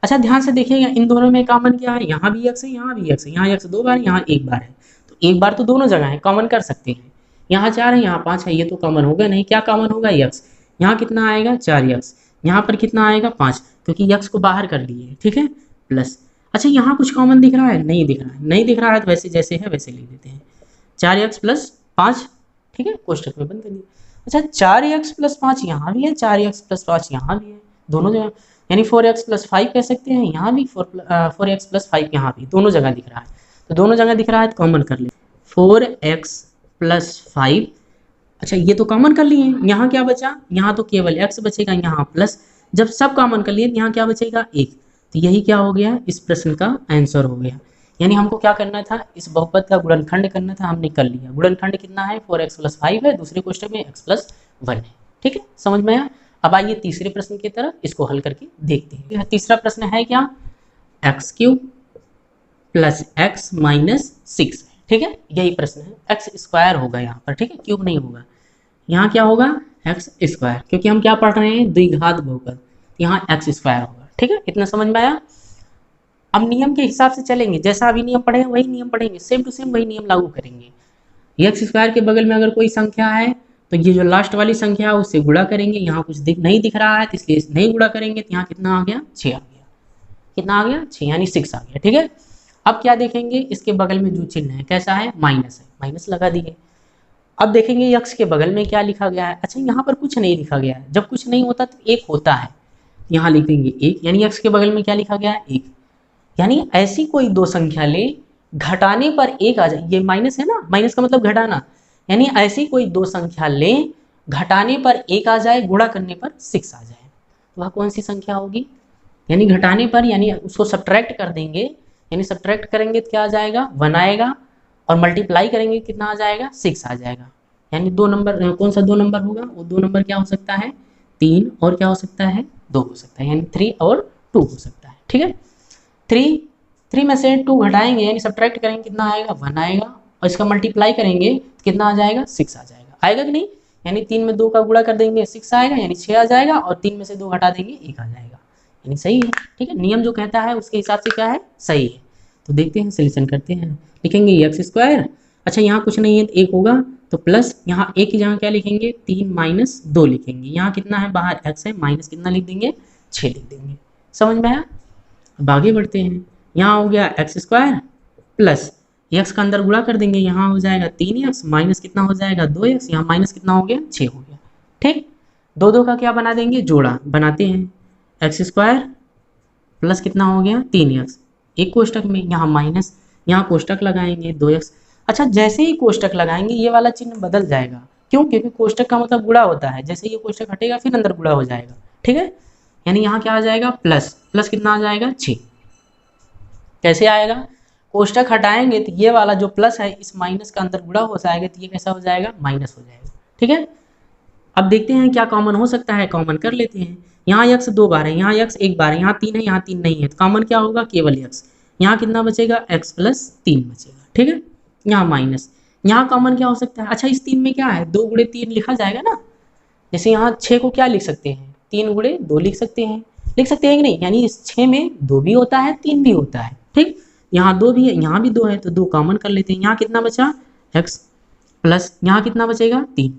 अच्छा ध्यान से देखिएगा, इन दोनों में कॉमन क्या है? यहाँ भी x है, यहाँ भी x है, यहाँ x 2 बार, यहाँ 1 बार है, तो एक बार तो दोनों जगह है, कॉमन कर सकते हैं। यहाँ 4 है, यहाँ 5 है, ये तो कॉमन होगा नहीं। क्या कॉमन होगा? x। यहाँ कितना आएगा? 4x। यहाँ पर कितना आएगा? 5, क्योंकि x को बाहर कर लिए। ठीक है, प्लस। अच्छा यहाँ कुछ कॉमन दिख रहा है? नहीं दिख रहा है, नहीं दिख रहा है तो वैसे जैसे है वैसे लिख देते हैं, 4x प्लस 5। ठीक है, कोष्टक में बंद कर दिए। अच्छा 4x प्लस 5 यहाँ भी है, 4x प्लस 5 यहाँ भी है, दोनों जगह, यानी 4x प्लस 5 कह सकते हैं, यहाँ भी 4x प्लस 5 यहाँ भी, दोनों जगह दिख रहा है। तो दोनों जगह दिख रहा है तो कॉमन कर ले, 4x प्लस 5। अच्छा ये तो कॉमन कर लिए, यहाँ क्या बचा? यहाँ तो केवल x बचेगा, यहाँ प्लस। जब सब कॉमन कर लिए यहाँ क्या बचेगा? 1। तो यही क्या हो गया? इस प्रश्न का आंसर हो गया। यानी हमको क्या करना था? इस बहुपद का गुणनखंड करना था, हमने कर लिया। गुणनखंड कितना है? 4x प्लस 5 है, दूसरे क्वेश्चन में x प्लस 1 है। ठीक है, समझ में आया? अब आइए तीसरे प्रश्न की तरफ, इसको हल करके देखते हैं। तीसरा प्रश्न है क्या? x³ plus x minus 6। ठीक है, यही प्रश्न है। x² होगा यहाँ पर, ठीक है, क्यूब नहीं होगा। यहाँ क्या होगा? x², क्योंकि हम क्या पढ़ रहे हैं? द्विघात बहुपद, यहाँ x² होगा। ठीक है, इतना समझ में आया? अब नियम के हिसाब से चलेंगे, जैसा अभी नियम पढ़े वही नियम पढ़ेंगे, सेम टू सेम वही नियम लागू करेंगे। x² के बगल में अगर कोई संख्या है तो ये जो लास्ट वाली संख्या है उससे गुणा करेंगे। यहाँ कुछ नहीं दिख रहा है तो इसलिए नहीं गुणा करेंगे, तो यहाँ कितना आ गया? 6 आ गया। कितना आ गया? 6, यानी 6 आ गया। ठीक है, अब क्या देखेंगे? इसके बगल में जो चिन्ह है कैसा है? माइनस है, माइनस लगा दिए। अब देखेंगे x के बगल में क्या लिखा गया है। अच्छा यहाँ पर कुछ नहीं लिखा गया है, जब कुछ नहीं होता तो एक होता है, यहाँ लिख देंगे एक, यानी x के बगल में क्या लिखा गया है, एक। यानी ऐसी कोई दो संख्या ले घटाने पर एक आ जाए, ये माइनस है ना, माइनस का मतलब घटाना, यानी ऐसी कोई दो संख्या ले घटाने पर एक आ जाए, गुणा करने पर 6 आ जाए, वह कौन सी संख्या होगी। यानी घटाने पर, यानी उसको सब्ट्रैक्ट कर देंगे, यानी सब्ट्रैक्ट करेंगे तो क्या आ जाएगा, 1 आएगा, और मल्टीप्लाई करेंगे कितना आ जाएगा, 6 आ जाएगा। यानी 2 नंबर, कौन सा 2 नंबर होगा, वो 2 नंबर क्या हो सकता है, 3 और क्या हो सकता है, 2 हो सकता है, यानी 3 और 2 हो सकता है। ठीक है, 3 में से 2 घटाएंगे यानी सब्ट्रैक्ट करेंगे कितना आएगा, 1 आएगा, और इसका मल्टीप्लाई करेंगे तो कितना आ जाएगा, 6 आ जाएगा। आएगा कि नहीं, यानी 3 में 2 का गुणा कर देंगे 6 आएगा, यानी 6 आ जाएगा, और 3 में से 2 घटा देंगे 1 आ जाएगा, यानी सही है। ठीक है, नियम जो कहता है उसके हिसाब से क्या है, सही है। तो देखते हैं, सोल्यूशन करते हैं। लिखेंगे एक्स स्क्वायर, अच्छा यहाँ कुछ नहीं है तो 1 होगा, तो प्लस यहाँ एक की जगह क्या लिखेंगे, 3 माइनस 2 लिखेंगे, यहाँ कितना है बाहर x है, माइनस कितना लिख देंगे, 6 लिख देंगे। समझ में आया। अब आगे बढ़ते हैं, यहाँ हो गया एक्स स्क्वायर प्लस एक्स का अंदर गुणा कर देंगे, यहाँ हो जाएगा 3x माइनस कितना हो जाएगा 2x, यहाँ माइनस कितना हो गया 6 हो गया। ठीक, दो दो का क्या बना देंगे, जोड़ा बनाते हैं, एक्स स्क्वायर प्लस कितना हो गया 3x, एक कोष्टक में, यहाँ माइनस, यहाँ कोष्टक लगाएंगे 2x। अच्छा जैसे ही कोष्टक लगाएंगे ये वाला चिन्ह बदल जाएगा, क्यों, क्योंकि कोष्टक का मतलब गुणा होता है, जैसे ये कोष्टक हटेगा फिर अंदर गुणा हो जाएगा। ठीक है, यानी यहाँ क्या आ जाएगा, प्लस, प्लस कितना आ जाएगा 6। कैसे आएगा, कोष्टक हटाएंगे तो ये वाला जो प्लस है इस माइनस का अंदर गुणा हो जाएगा, तो ये कैसा हो जाएगा, माइनस हो जाएगा। ठीक है, अब देखते हैं क्या कॉमन हो सकता है, कॉमन कर लेते हैं। यहाँ x 2 बार है, यहाँ x 1 बार है, यहाँ 3 है, यहाँ 3 नहीं है, तो कॉमन क्या होगा, केवल x। यहाँ कितना बचेगा, x प्लस 3 बचेगा। ठीक है, यहाँ माइनस, यहाँ कॉमन क्या हो सकता है, अच्छा इस 3 में क्या है, 2 गुणे 3 लिखा जाएगा ना, जैसे यहाँ 6 को क्या लिख सकते हैं, 3 गुणे 2 लिख सकते हैं, लिख सकते हैं कि नहीं, यानी इस 6 में 2 भी होता है 3 भी होता है। ठीक, यहाँ 2 भी है, यहाँ भी 2 है, तो 2 कॉमन कर लेते हैं। यहाँ कितना बचा, x प्लस, यहाँ कितना बचेगा 3,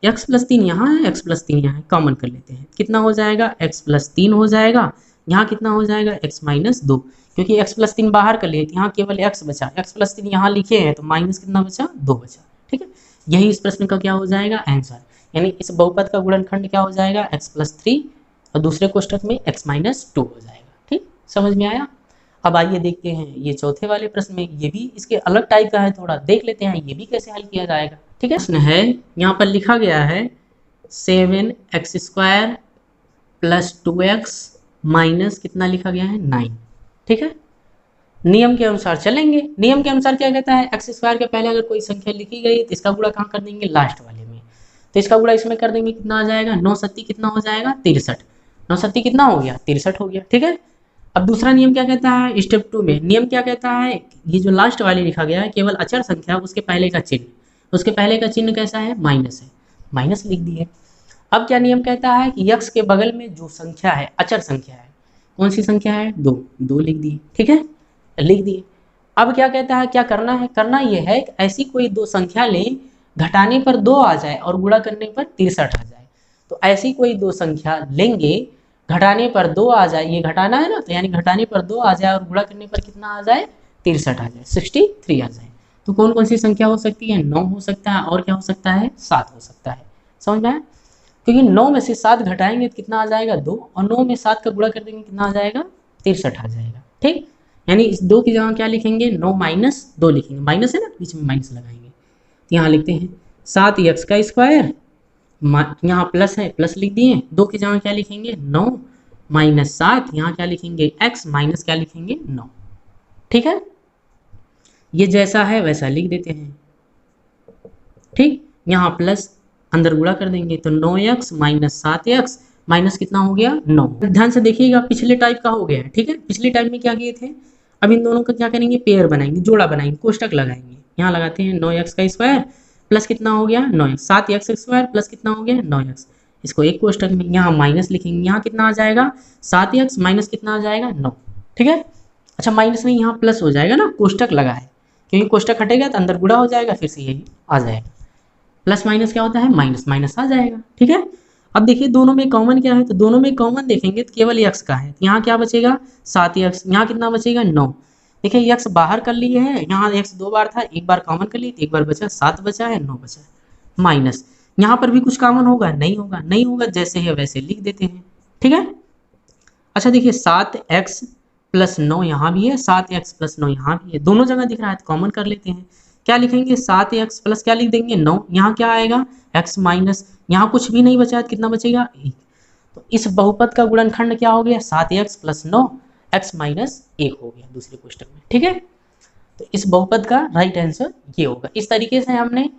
x प्लस 3 यहाँ है, x प्लस 3 यहाँ है, कॉमन कर लेते हैं, कितना हो जाएगा, x प्लस 3 हो जाएगा, यहाँ कितना हो जाएगा, x माइनस 2, क्योंकि x प्लस 3 बाहर कर लिए, यहाँ केवल x बचा, x प्लस 3 यहाँ लिखे हैं तो माइनस कितना बचा, 2 बचा। ठीक है, यही इस प्रश्न का क्या हो जाएगा, आंसर, यानी इस बहुपद का गुणनखंड क्या हो जाएगा, x प्लस 3, और दूसरे कोष्टक में x माइनस 2 हो जाएगा। ठीक, समझ में आया। अब आइए देखते हैं ये चौथे वाले प्रश्न में, ये भी इसके अलग टाइप का है, थोड़ा देख लेते हैं ये भी कैसे हल किया जाएगा। ठीक है, प्रश्न है, यहाँ पर लिखा गया है 7x square plus 2x minus कितना लिखा गया है 9। ठीक है, नियम के अनुसार चलेंगे। नियम के अनुसार क्या कहता है, एक्स स्क्वायर के पहले अगर कोई संख्या लिखी गई तो इसका गुणा कहाँ कर देंगे, लास्ट वाले में, तो इसका गुणा इसमें कर देंगे, कितना आ जाएगा, 9 सत्ती कितना हो जाएगा 63, 9 सत्ती कितना हो गया 63 हो गया। ठीक है, अब दूसरा नियम क्या कहता है, स्टेप 2 में नियम क्या कहता है, ये जो लास्ट वाले लिखा गया है केवल अचर संख्या, उसके पहले का चिन्ह, उसके पहले का चिन्ह कैसा है, माइनस है, माइनस लिख दिए। अब क्या नियम कहता है कि यक्स के बगल में जो संख्या है, अचर संख्या है, कौन सी संख्या है, 2, 2 लिख दिए। ठीक है, लिख दिए। अब क्या कहता है, क्या करना है, करना यह है कि ऐसी कोई दो संख्या लें घटाने पर 2 आ जाए और गुणा करने पर 63 आ जाए। तो ऐसी कोई दो संख्या लेंगे घटाने पर 2 आ जाए, ये घटाना है ना, तो यानी घटाने पर 2 आ जाए और गुणा करने पर कितना आ जाए, 63 आ जाए, 63 आ जाए। तो कौन कौन सी संख्या हो सकती है, 9 हो सकता है, और क्या हो सकता है, 7 हो सकता है। समझ में आया, क्योंकि 9 में से 7 घटाएंगे तो कितना आ जाएगा 2, और 9 में 7 का गुणा कर देंगे कितना आ जाएगा 63 आ जाएगा। ठीक, यानी इस 2 की जगह क्या लिखेंगे, 9 माइनस 2 लिखेंगे, माइनस है ना, बीच में माइनस लगाएंगे, तो यहाँ लिखते हैं 7x का स्क्वायर, यहाँ प्लस है, प्लस लिख दिए, 2 की जगह क्या लिखेंगे 9 माइनस 7, यहाँ क्या लिखेंगे x माइनस क्या लिखेंगे 9। ठीक है, ये जैसा है वैसा लिख देते हैं। ठीक, यहाँ प्लस अंदर गुणा कर देंगे, तो 9x माइनस 7x माइनस कितना हो गया 9। ध्यान से देखिएगा, पिछले टाइप का हो गया है। ठीक है, पिछले टाइप में क्या किए थे, अब इन दोनों का क्या करेंगे, पेयर बनाएंगे, जोड़ा बनाएंगे, कोष्टक लगाएंगे। यहाँ लगाते हैं 9x का स्क्वायर प्लस कितना हो गया 9x, 7x स्क्वायर प्लस कितना हो गया 9x, इसको एक कोष्टक में, यहाँ माइनस लिखेंगे, यहाँ कितना आ जाएगा 7x माइनस कितना आ जाएगा 9। ठीक है, अच्छा माइनस नहीं, यहाँ प्लस हो जाएगा ना, कोष्टक लगा है, क्योंकि कोष्टक हटेगा तो अंदर गुणा हो जाएगा, फिर से यही आ जाएगा, प्लस माइनस क्या होता है, माइनस, माइनस आ जाएगा। ठीक है, अब देखिए दोनों में कॉमन क्या है, तो दोनों में कॉमन देखेंगे तो केवल x का है, तो यहाँ क्या बचेगा 7x, यहाँ कितना बचेगा 9। देखिए x बाहर कर लिए है, यहाँ x 2 बार था, एक बार कॉमन कर लिए, एक बार बचा 7 बचा है, 9 बचा है। माइनस, यहाँ पर भी कुछ कॉमन होगा? नहीं होगा, नहीं होगा, जैसे है वैसे लिख देते हैं, ठीक है। अच्छा देखिए 7x प्लस 9 यहाँ भी है, 7x प्लस 9 यहाँ भी है, दोनों जगह दिख रहा है तो कॉमन कर लेते हैं। क्या लिखेंगे? 7x प्लस क्या लिख देंगे? 9, यहाँ क्या आएगा? x माइनस, यहाँ कुछ भी नहीं बचा है, कितना बचेगा? 1। तो इस बहुपद का गुणनखंड क्या हो गया? 7x प्लस 9 x माइनस 1 हो गया दूसरे क्वेश्चन में, ठीक है। तो इस बहुपद का राइट आंसर ये होगा। इस तरीके से हमने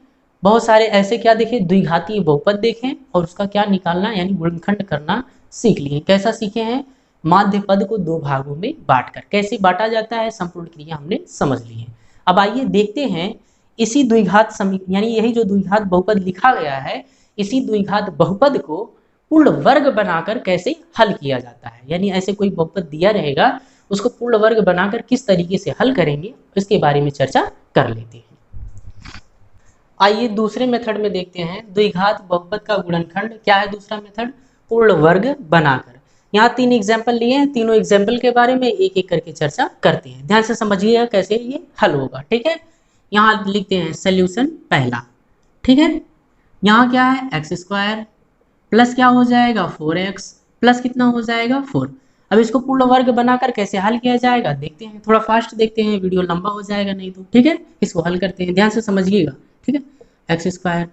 बहुत सारे ऐसे क्या देखे, द्विघातीय बहुपद देखे और उसका क्या निकालना यानी गुणनखंड करना सीख लिए। कैसा सीखे हैं? माध्य पद को दो भागों में बांटकर कैसे बांटा जाता है, संपूर्ण क्रिया हमने समझ ली है। अब आइए देखते हैं इसी द्विघात समीकरण यानी यही जो द्विघात बहुपद लिखा गया है, इसी द्विघात बहुपद को पूर्ण वर्ग बनाकर कैसे हल किया जाता है। यानी ऐसे कोई बहुपद दिया रहेगा, उसको पूर्ण वर्ग बनाकर किस तरीके से हल करेंगे, इसके बारे में चर्चा कर लेते हैं। आइए दूसरे मेथड में देखते हैं द्विघात बहुपद का गुणनखंड क्या है। दूसरा मेथड पूर्ण वर्ग बनाकर। यहाँ 3 एग्जाम्पल लिए हैं, तीनों एग्जाम्पल के बारे में एक एक करके चर्चा करते हैं। ध्यान से समझिएगा कैसे ये हल होगा, ठीक है। यहाँ लिखते हैं सोल्यूशन पहला, ठीक है। यहाँ क्या है? एक्स स्क्वायर प्लस क्या हो जाएगा? 4x प्लस कितना हो जाएगा? 4। अब इसको पूर्ण वर्ग बनाकर कैसे हल किया जाएगा देखते हैं। थोड़ा फास्ट देखते हैं, वीडियो लंबा हो जाएगा नहीं तो, ठीक है। इसको हल करते हैं, ध्यान से समझिएगा, ठीक है। एक्स स्क्वायर,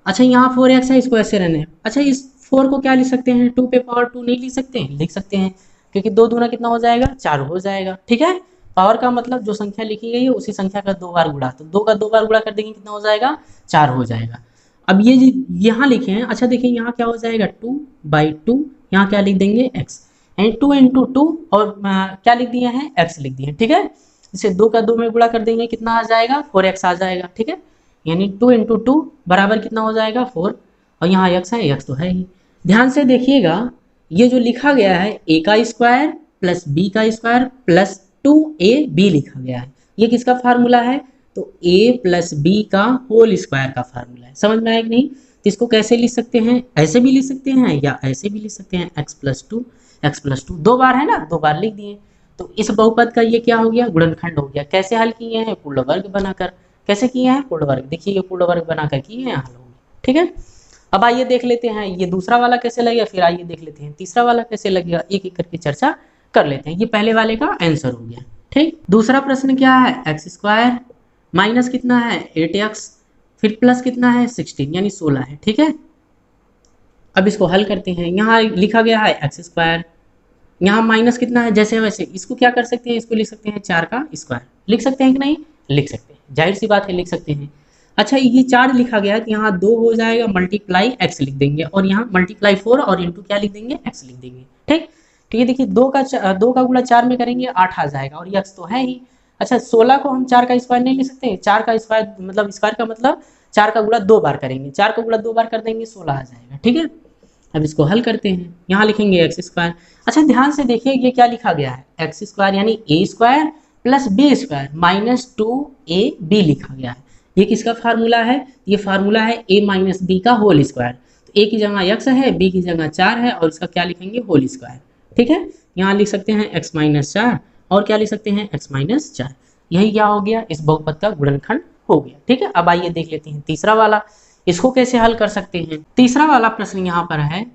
अच्छा यहाँ 4x है, इसको ऐसे रहने। अच्छा इस 4 को क्या लिख सकते हैं? 2 पे पावर 2 नहीं लिख सकते हैं? लिख सकते हैं, क्योंकि 2 दूना कितना हो जाएगा? 4 हो जाएगा, ठीक है। पावर का मतलब जो संख्या लिखी गई है उसी संख्या का 2 बार गुणा, तो 2 का 2 बार गुणा कर देंगे, कितना हो जाएगा? 4 हो जाएगा। अब ये यहाँ लिखे हैं, अच्छा देखिए यहाँ क्या हो जाएगा? 2/2, यहाँ क्या लिख देंगे? x, यानी 2 इंटू 2 और क्या लिख दिए हैं? x लिख दिए, ठीक है। इसे 2 का 2 में गुणा कर देंगे, कितना आ जाएगा? 4x आ जाएगा, ठीक है। यानी 2 इंटू 2 बराबर कितना हो जाएगा? 4, और यहाँ x है, x तो है ही। ध्यान से देखिएगा, ये जो लिखा गया है a का स्क्वायर प्लस b का स्क्वायर प्लस 2ab लिखा गया है, ये किसका फार्मूला है? तो a प्लस बी का होल स्क्वायर का फार्मूला है। समझ में आया कि नहीं? तो इसको कैसे लिख सकते हैं? ऐसे भी लिख सकते हैं या ऐसे भी लिख सकते हैं, x प्लस 2 2 बार है ना, 2 बार लिख दिए। तो इस बहुपद का ये क्या हो गया? गुणनखंड हो गया। कैसे हल किए हैं? पूर्ण वर्ग बनाकर। कैसे किए हैं? पूर्ण वर्ग। देखिए ये पूर्ण वर्ग बनाकर किए हैं, हल हो गया, ठीक है। अब आइए देख लेते हैं ये दूसरा वाला कैसे लगेगा, फिर आइए देख लेते हैं तीसरा वाला कैसे लगेगा, एक एक करके चर्चा कर लेते हैं। ये पहले वाले का आंसर हो गया, ठीक। दूसरा प्रश्न क्या है? एक्स स्क्वायर माइनस कितना है? 8x, फिर प्लस कितना है? 16 यानी 16 है, ठीक है। अब इसको हल करते हैं। यहाँ लिखा गया है एक्स स्क्वायर, यहाँ माइनस कितना है? जैसे वैसे इसको क्या कर सकते हैं? इसको लिख सकते हैं 4 का स्क्वायर। लिख सकते हैं कि नहीं? लिख सकते हैं, जाहिर सी बात है लिख सकते हैं। अच्छा ये 4 लिखा गया है तो यहाँ 2 हो जाएगा, मल्टीप्लाई x लिख देंगे, और यहाँ मल्टीप्लाई 4 और इंटू क्या लिख देंगे? x लिख देंगे, ठीक। तो ये देखिए 2 का गुणा 4 में करेंगे 8 आ जाएगा, और ये x तो है ही। अच्छा 16 को हम 4 का स्क्वायर नहीं लिख सकते? 4 का स्क्वायर मतलब स्क्वायर का मतलब 4 का गुणा 2 बार करेंगे, 4 का गुणा 2 बार कर देंगे 16 आ जाएगा, ठीक है। अब इसको हल करते हैं, यहाँ लिखेंगे एक्स स्क्वायर। अच्छा ध्यान से देखिए ये क्या लिखा गया है? एक्स स्क्वायर यानी a square plus b square minus 2ab लिखा गया है। ये किसका फार्मूला है? ये फार्मूला है a माइनस बी का होल स्क्वायर। तो a की जगह x है, b की जगह 4 है, और इसका क्या लिखेंगे? होल स्क्वायर, ठीक है। यहाँ लिख सकते हैं x माइनस 4, और क्या लिख सकते हैं? x minus 4। यही क्या हो गया? इस बहुपद का गुणनखंड हो गया, ठीक है। अब आइए देख लेते हैं तीसरा वाला, इसको कैसे हल कर सकते हैं। तीसरा वाला प्रश्न यहाँ पर है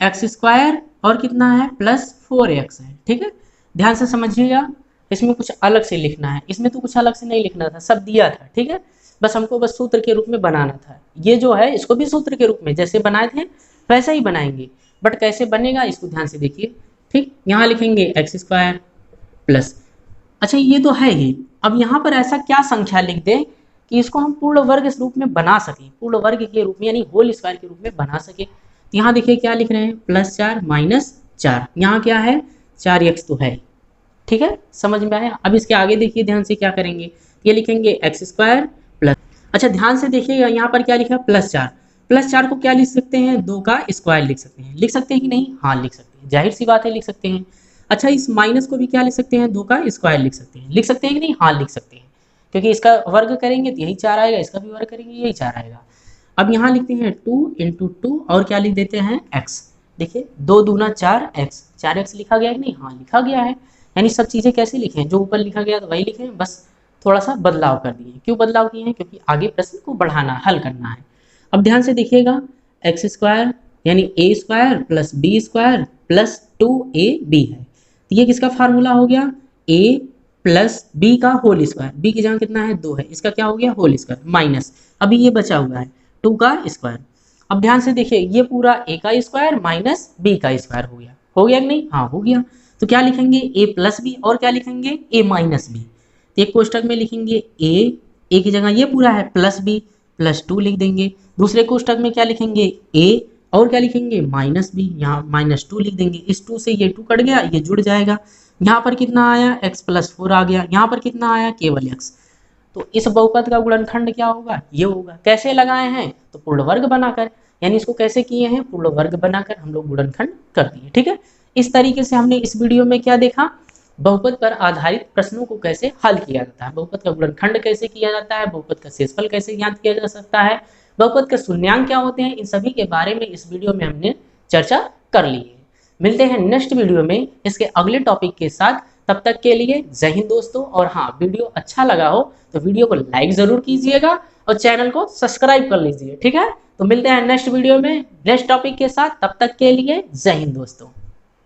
एक्स स्क्वायर और कितना है? प्लस 4x है, ठीक है। ध्यान से समझिएगा, इसमें कुछ अलग से लिखना है, इसमें तो कुछ अलग से नहीं लिखना था, सब दिया था, ठीक है। बस हमको बस सूत्र के रूप में बनाना था। ये जो है इसको भी सूत्र के रूप में जैसे बनाए थे वैसा ही बनाएंगे, बट कैसे बनेगा इसको ध्यान से देखिए, ठीक। यहाँ लिखेंगे एक्स स्क्वायर प्लस, अच्छा ये तो है ही, अब यहाँ पर ऐसा क्या संख्या लिख दें कि इसको हम पूर्ण वर्ग के रूप में बना सकें, पूर्ण वर्ग के रूप में यानी होल स्क्वायर के रूप में बना सके। तो यहाँ देखिए क्या लिख रहे हैं? +4 -4, यहाँ क्या है? 4x तो है, ठीक है, समझ में आया। अब इसके आगे देखिए ध्यान से क्या करेंगे, ये लिखेंगे एक्स स्क्वायर प्लस, अच्छा ध्यान से देखिएगा यहाँ पर क्या लिखा? +4 को क्या लिख सकते हैं? 2 का स्क्वायर लिख सकते हैं। लिख सकते हैं कि नहीं? हाँ लिख सकते हैं, जाहिर सी बात है लिख सकते हैं। अच्छा इस माइनस को भी क्या लिख सकते हैं? 2 का स्क्वायर लिख सकते हैं। लिख सकते हैं कि नहीं? हाँ लिख सकते हैं, क्योंकि इसका वर्ग करेंगे तो यही 4 आएगा, इसका भी वर्ग करेंगे यही 4 आएगा। अब यहाँ लिखते हैं 2 × 2 और क्या लिख देते हैं? x। देखिए 2 दूना 4x, 4x लिखा गया है कि नहीं? हाँ लिखा गया है। यानी सब चीज़ें कैसे लिखें? जो ऊपर लिखा गया तो वही लिखें, बस थोड़ा सा बदलाव कर दिए। क्यों बदलाव किए हैं? क्योंकि आगे प्रश्न को बढ़ाना, हल करना है। अब ध्यान से देखिएगा, एक्स स्क्वायर यानी a square plus b square plus 2ab है, तो ये किसका फार्मूला हो गया, a प्लस बी का होल स्क्वायर, बी की जगह कितना है 2 है, इसका क्या हो गया होल स्क्वायर माइनस अभी ये बचा हुआ है 2 का स्क्वायर। अब ध्यान से देखिए ये पूरा a का स्क्वायर माइनस बी का स्क्वायर हो गया कि नहीं, हाँ हो गया। तो क्या लिखेंगे a प्लस बी और क्या लिखेंगे a माइनस बी, तो एक कोष्टक में लिखेंगे a की जगह ये पूरा है प्लस बी प्लस 2 लिख देंगे, दूसरे कोष्टक में क्या लिखेंगे a और क्या लिखेंगे माइनस बी, यहाँ माइनस 2 लिख देंगे, इस 2 से ये 2 कट गया, ये जुड़ जाएगा, यहाँ पर कितना आया x प्लस 4 आ गया, यहाँ पर कितना आया केवल x। तो इस बहुपद का गुणनखंड क्या होगा, ये होगा। कैसे लगाए हैं, तो पूर्ण वर्ग बनाकर, यानी इसको कैसे किए हैं, पूर्ण वर्ग बनाकर हम लोग गुणनखंड कर दिए। ठीक है, इस तरीके से हमने इस वीडियो में क्या देखा, बहुपद पर आधारित प्रश्नों को कैसे हल किया जाता है, बहुपद का गुणनखंड कैसे किया जाता है, बहुपद का शेषफल कैसे ज्ञात किया जा सकता है, बहुपद के शून्यांक क्या होते हैं, इन सभी के बारे में इस वीडियो में हमने चर्चा कर ली है। मिलते हैं नेक्स्ट वीडियो में इसके अगले टॉपिक के साथ, तब तक के लिए जय हिंद दोस्तों। और हाँ, वीडियो अच्छा लगा हो तो वीडियो को लाइक जरूर कीजिएगा और चैनल को सब्सक्राइब कर लीजिए। ठीक है, तो मिलते हैं नेक्स्ट वीडियो में नेक्स्ट टॉपिक के साथ, तब तक के लिए जय हिंद दोस्तों।